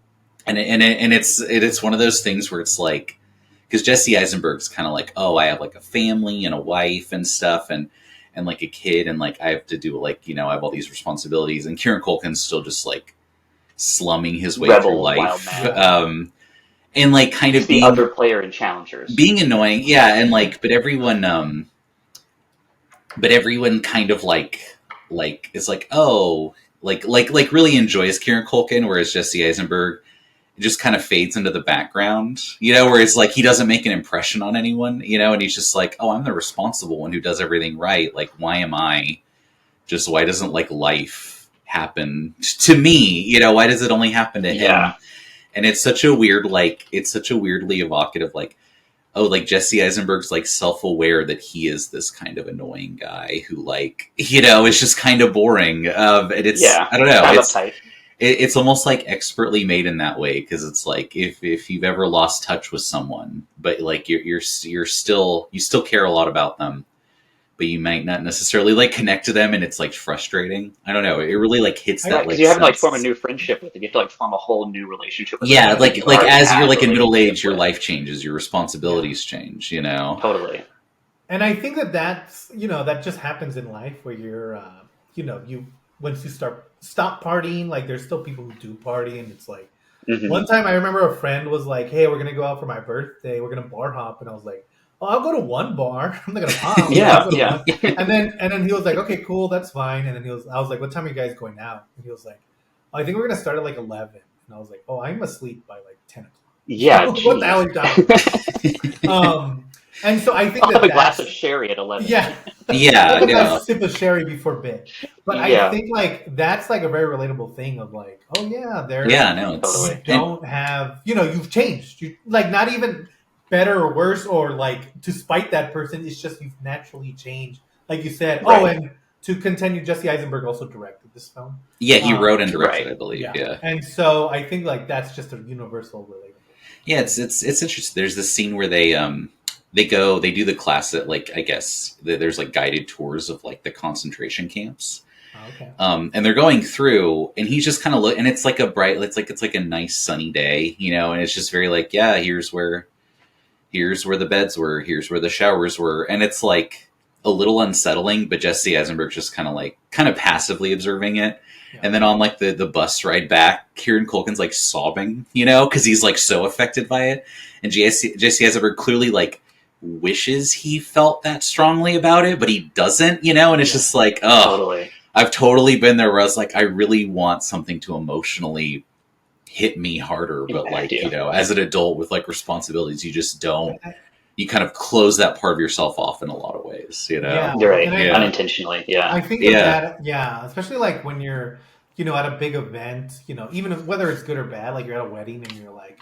And it's one of those things where it's like, because Jesse Eisenberg's kind of like, oh, I have like a family and a wife and stuff, and like a kid, and like I have to do like, you know, I have all these responsibilities, and Kieran Culkin's still just like slumming his way Rebel, through life, wild and like kind He's of the other player in Challengers. being annoying, yeah, and like, but everyone kind of like is like, oh, like really enjoys Kieran Culkin, whereas Jesse Eisenberg just kind of fades into the background, you know, where it's like he doesn't make an impression on anyone, you know, and he's just like, oh, I'm the responsible one who does everything right. Like, why doesn't like life happen to me? You know, why does it only happen to him? Yeah. And it's such a weirdly evocative, like, oh, like Jesse Eisenberg's like self-aware that he is this kind of annoying guy who, like, you know, is just kind of boring. And it's, Yeah. I don't know, I'm it's uptight. it's almost like expertly made in that way, because it's like if you've ever lost touch with someone, but like you still care a lot about them, but you might not necessarily like connect to them, and it's like frustrating. I don't know. It really like hits that, Because like, you haven't like sense. form a new friendship with them. You have to like form a whole new relationship with Yeah, them. like You already as have you're a like in middle age, relationship your with. life changes, your responsibilities change. You know. Totally. And I think that's, you know, that just happens in life where you're, you know, once you stop partying, like there's still people who do party, and it's like, Mhm. one time I remember a friend was like, hey, we're going to go out for my birthday. We're going to bar hop. And I was like, oh, I'll go to one bar. I'm not going to pop. Yeah, I'll go to yeah. one. And then he was like, okay, cool. That's fine. And then I was like, what time are you guys going out? And he was like, oh, I think we're going to start at like 11. and I was like, oh, I'm asleep by like 10 o'clock. Yeah, So, what the hell are you talking about? And so I think I'll have a glass that's of sherry at 11. yeah. Yeah, Have a yeah, nice sip of sherry before bed. But I Yeah, think like that's like a very relatable thing of like, oh yeah, yeah. No, it's you totally. don't have, you've changed. You like not even better or worse or like to spite that person. It's just you've naturally changed. Like you said. Oh, Right. and to continue, Jesse Eisenberg also directed this film. yeah. He wrote and Right. directed, I believe. Yeah. Yeah. And so I think like that's just a universal relatable. Yeah, it's interesting. There's this scene where they do the class at, like, I guess there's like guided tours of like the concentration camps. Oh, okay. And they're going through, and he's just kind of and it's like it's like a nice sunny day, and it's just very like, yeah, here's where the beds were, here's where the showers were, and it's like a little unsettling, but Jesse Eisenberg just kind of passively observing it. Yeah. And then on like the bus ride back, Kieran Culkin's like sobbing, because he's like so affected by it. And Jesse Eisenberg clearly like wishes he felt that strongly about it, but he doesn't, and it's just like, oh, Totally. I've totally been there where I was like, I really want something to emotionally hit me harder, but Impact like, you. as an adult with like responsibilities, you just don't. You kind of close that part of yourself off in a lot of ways, Yeah. You're right. And I- Yeah. Unintentionally. Yeah. I think Yeah. that, especially like when you're, at a big event, even whether it's good or bad, like you're at a wedding and you're like,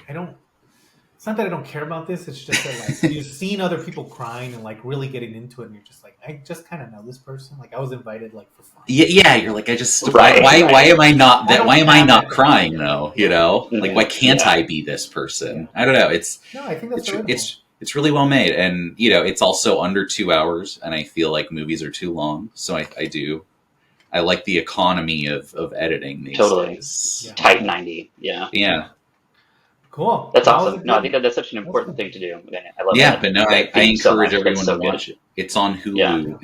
it's not that I don't care about this. It's just that like you've seen other people crying and like really getting into it, and you're just like, I just kind of know this person. Like I was invited like for fun. Yeah, you're like, I just Right, why right. why am I not I don't why am I have not it. crying though? Like, why can't Yeah. I be this person? I don't know. No, I think that's It's really well made, and it's also under 2 hours, and I feel like movies are too long, so I like the economy of editing these Totally. days. Yeah. Tight 90. Yeah. Yeah, cool. That's That was awesome. a No, I good- think that's such an important thing to do. I love yeah, that. but no, I Thank you so encourage much. everyone That's so to good. watch it. It's on Hulu, Yeah.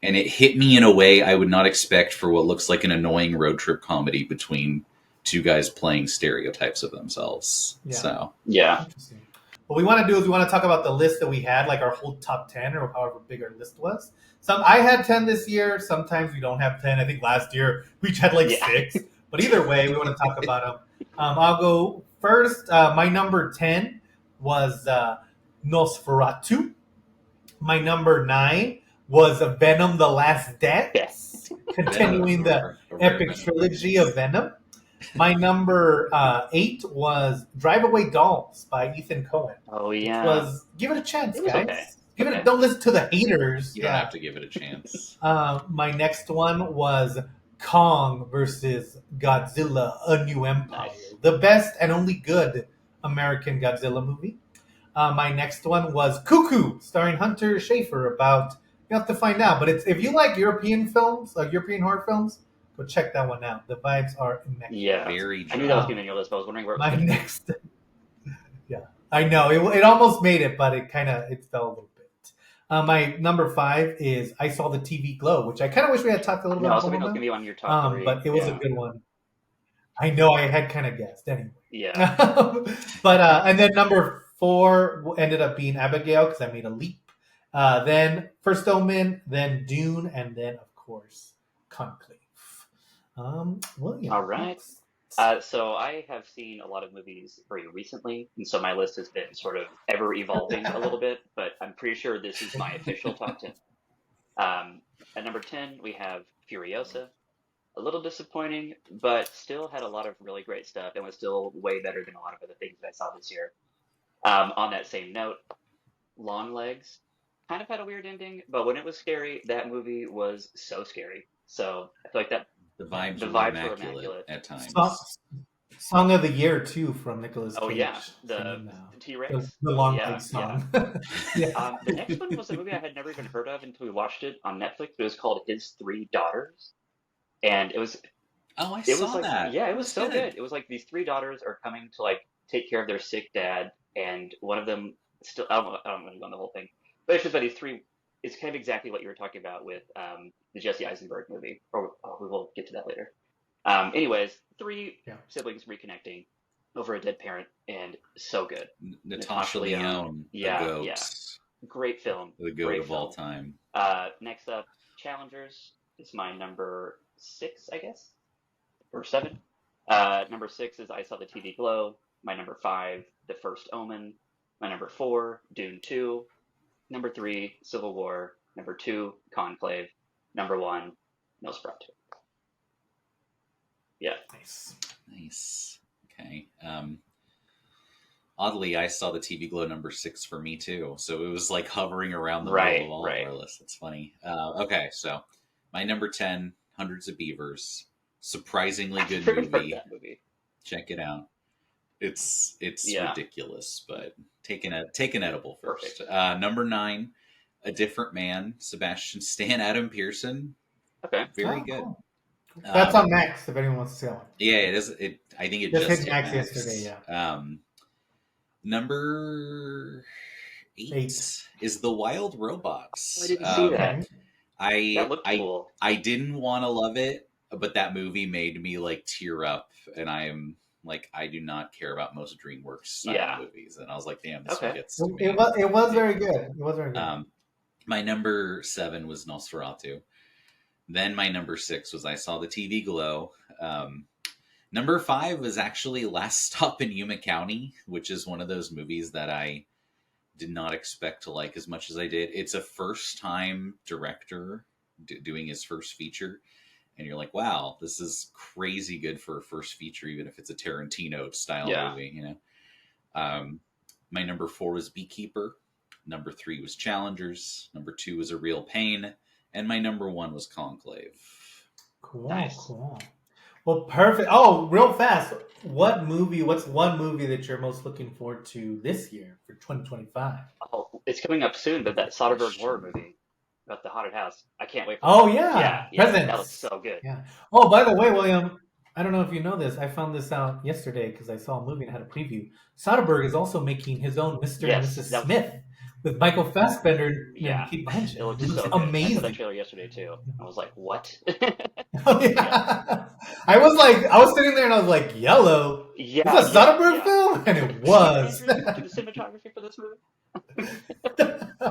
and it hit me in a way I would not expect for what looks like an annoying road trip comedy between two guys playing stereotypes of themselves. Yeah. So Yeah. Interesting. What we want to do is we want to talk about the list that we had, like our whole top 10 or however big our list was. I had 10 this year. Sometimes we don't have 10. I think last year we each had like Yeah. 6. But either way, we want to talk about them. I'll go first. My number 10 was Nosferatu. My number 9 was Venom: The Last Dance, Yes. continuing the epic trilogy of Venom. My number 8 was Drive Away Dolls by Ethan Coen. Oh Which yeah. was give it a chance, It was guys. okay. Give it. Okay. Don't listen to the haters. You don't have to give it a chance. My next one was Kong versus Godzilla: A New Empire, Nice. the best and only good American Godzilla movie. My next one was Cuckoo, starring Hunter Schafer. About you have to find out, but it's if you like European films, like European horror films, go check that one out. The vibes are immaculate. Yeah. Very I knew that was going to be on your list, but I was wondering where it was My going to be. next, yeah, I know it almost made it, but it fell a little bit. My number 5 is I Saw the TV Glow, which I kind of wish we had talked a little No, I was bit hoping it was about. going to be on your top 3. But it was a good one. I know I had kind of guessed anyway. Yeah. But and then number 4 ended up being Abigail because I made a leap. Then First Omen, then Dune, and then of course Conclave. William. All right. next. So I have seen a lot of movies very recently, and so my list has been sort of ever evolving a little bit, but I'm pretty sure this is my official top 10. At number 10, we have Furiosa. A little disappointing, but still had a lot of really great stuff and was still way better than a lot of other things that I saw this year. On that same note, Long Legs kind of had a weird ending, but when it was scary, that movie was so scary. So I feel like that The vibes, The were vibes were immaculate immaculate. at times. Song of the Year too from Nicolas Cage. Oh yeah, singing, the T-Rex. the long Yeah, leg song. Yeah. The next one was a movie I had never even heard of until we watched it on Netflix. It was called His Three Daughters, and it was Oh, I it saw was like that. yeah, it was so Good. good. It was like these 3 daughters are coming to like take care of their sick dad, and one of them still I don't want to go on the whole thing, but it's just about these 3. It's kind of exactly what you were talking about with the Jesse Eisenberg movie, or we will get to that later. Anyways, 3 Yeah. siblings reconnecting over a dead parent, and so good. Natasha Lyonne, Yeah, the goat, yeah. Great film. the goat Great of all film. time. Next up, Challengers is my number 6, I guess, or 7. Number 6 is I Saw the TV Glow. My number 5, The First Omen. My number 4, Dune 2. Number 3, Civil War. Number 2, Conclave. Number 1, Nosferatu. Yeah. Nice. Okay. Oddly, I Saw the TV Glow number 6 for me too. So it was like hovering around the middle of all of our lists. It's funny. Okay, so my number 10, Hundreds of Beavers. Surprisingly good movie. That movie. Check it out. It's Yeah. ridiculous, but take an edible first. Perfect. Number 9, A Different Man, Sebastian Stan, Adam Pearson. Okay. Very Oh, good. cool. That's on Max if anyone wants to see that one. Yeah, it is. I think it Just just hit Max yesterday, yeah. Number 8 is The Wild Robots. I didn't see that. That looked cool. I didn't want to love it, but that movie made me like tear up, and I am like, I do not care about most DreamWorks style movies, and I was like, damn, this one gets to me. It was very good. It was very good. My number 7 was Nosferatu. Then my number 6 was I Saw the TV Glow. Number 5 was actually Last Stop in Yuma County, which is one of those movies that I did not expect to like as much as I did. It's a first-time director doing his first feature, and you're like, wow, this is crazy good for a first feature, even if it's a Tarantino-style movie, you know? My number 4 was Beekeeper. Number 3 was Challengers. Number 2 was A Real Pain. And my number 1 was Conclave. Cool, Nice. cool. Well, perfect. Oh, real fast. What's one movie that you're most looking forward to this year for 2025? Oh, it's coming up soon, but that Soderbergh horror movie about the haunted house. I can't wait for Oh, that. yeah. Yeah, Presents. that looks so good. Yeah. Oh, by the way, William, I don't know if you know this. I found this out yesterday because I saw a movie and had a preview. Soderbergh is also making his own Mr. and Yes, Mrs. that- Smith with Michael Fassbender Yeah. and Keith Blanchett. It looks It so looks good. I saw that amazing. trailer yesterday too. I was like, what? Oh, yeah. I was sitting there and I was like, yellow. Yeah. Is that a Soderbergh film? And it was. Did Andrew do the cinematography for this movie?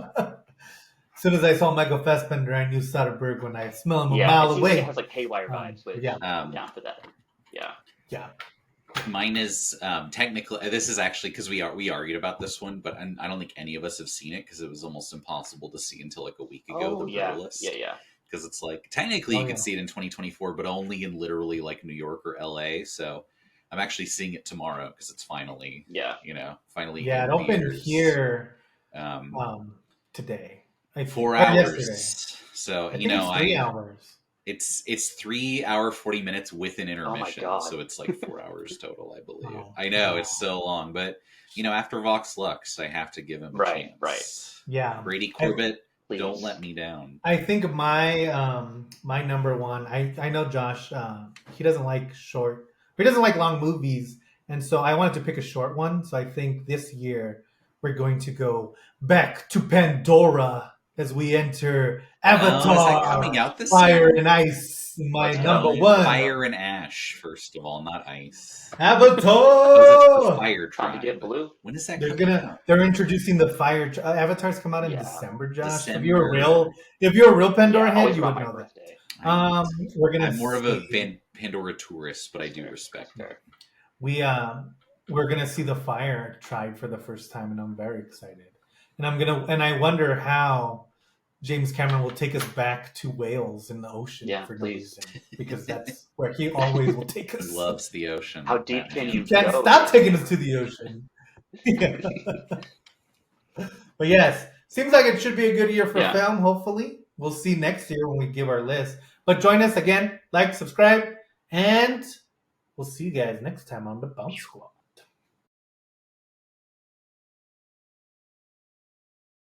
As soon as I saw Michael Fassbender, I knew Soderbergh when I smell him a Yeah, mile it seems away. like it has like Haywire vibes, which yeah. I'm down for that. Yeah. Yeah. Mine is technically, this is actually because we argued about this one, but I don't think any of us have seen it because it was almost impossible to see until like a week ago. The yeah. Brutalist. Yeah. Because it's like technically you can see it in 2024, but only in literally like New York or LA. So I'm actually seeing it tomorrow because it's finally finally Yeah, it in opened theaters. here today. 4 Yesterday. hours. So I think it's 3 hours. It's 3 hour 40 minutes with an intermission, God. so it's like 4 hours total, I believe. Oh, I know wow. it's so long, but after Vox Lux, I have to give him a chance. Right. Yeah. Brady Corbett, Please. don't let me down. I think my my number one. I know Josh. He doesn't like he doesn't like long movies, and so I wanted to pick a short one. So I think this year we're going to go back to Pandora as we enter Avatar. Is that coming out this Fire year? and Ice. My Let's number go. one. Fire and Ash, first of all, not Ice. Avatar. Oh, it's the Fire Time to Tribe. get blue. When is that They're coming out? they're introducing the fire. Avatars come out in Yeah. December, Josh. December. If you're a real Pandora Yeah, head, always you around would my know that. birthday. We're gonna. I'm more of a see- Pandora tourist, but I do respect it. Fair. We're gonna see the Fire Tribe for the first time, and I'm very excited. And I wonder how James Cameron will take us back to Wales in the ocean Yeah, for no please. reason, because that's where he always will take us. He loves the ocean. How deep can you He can't go? stop taking us to the ocean. But yes, seems like it should be a good year for Yeah. film. Hopefully, we'll see next year when we give our list. But join us again, like, subscribe, and we'll see you guys next time on the Bump Squad.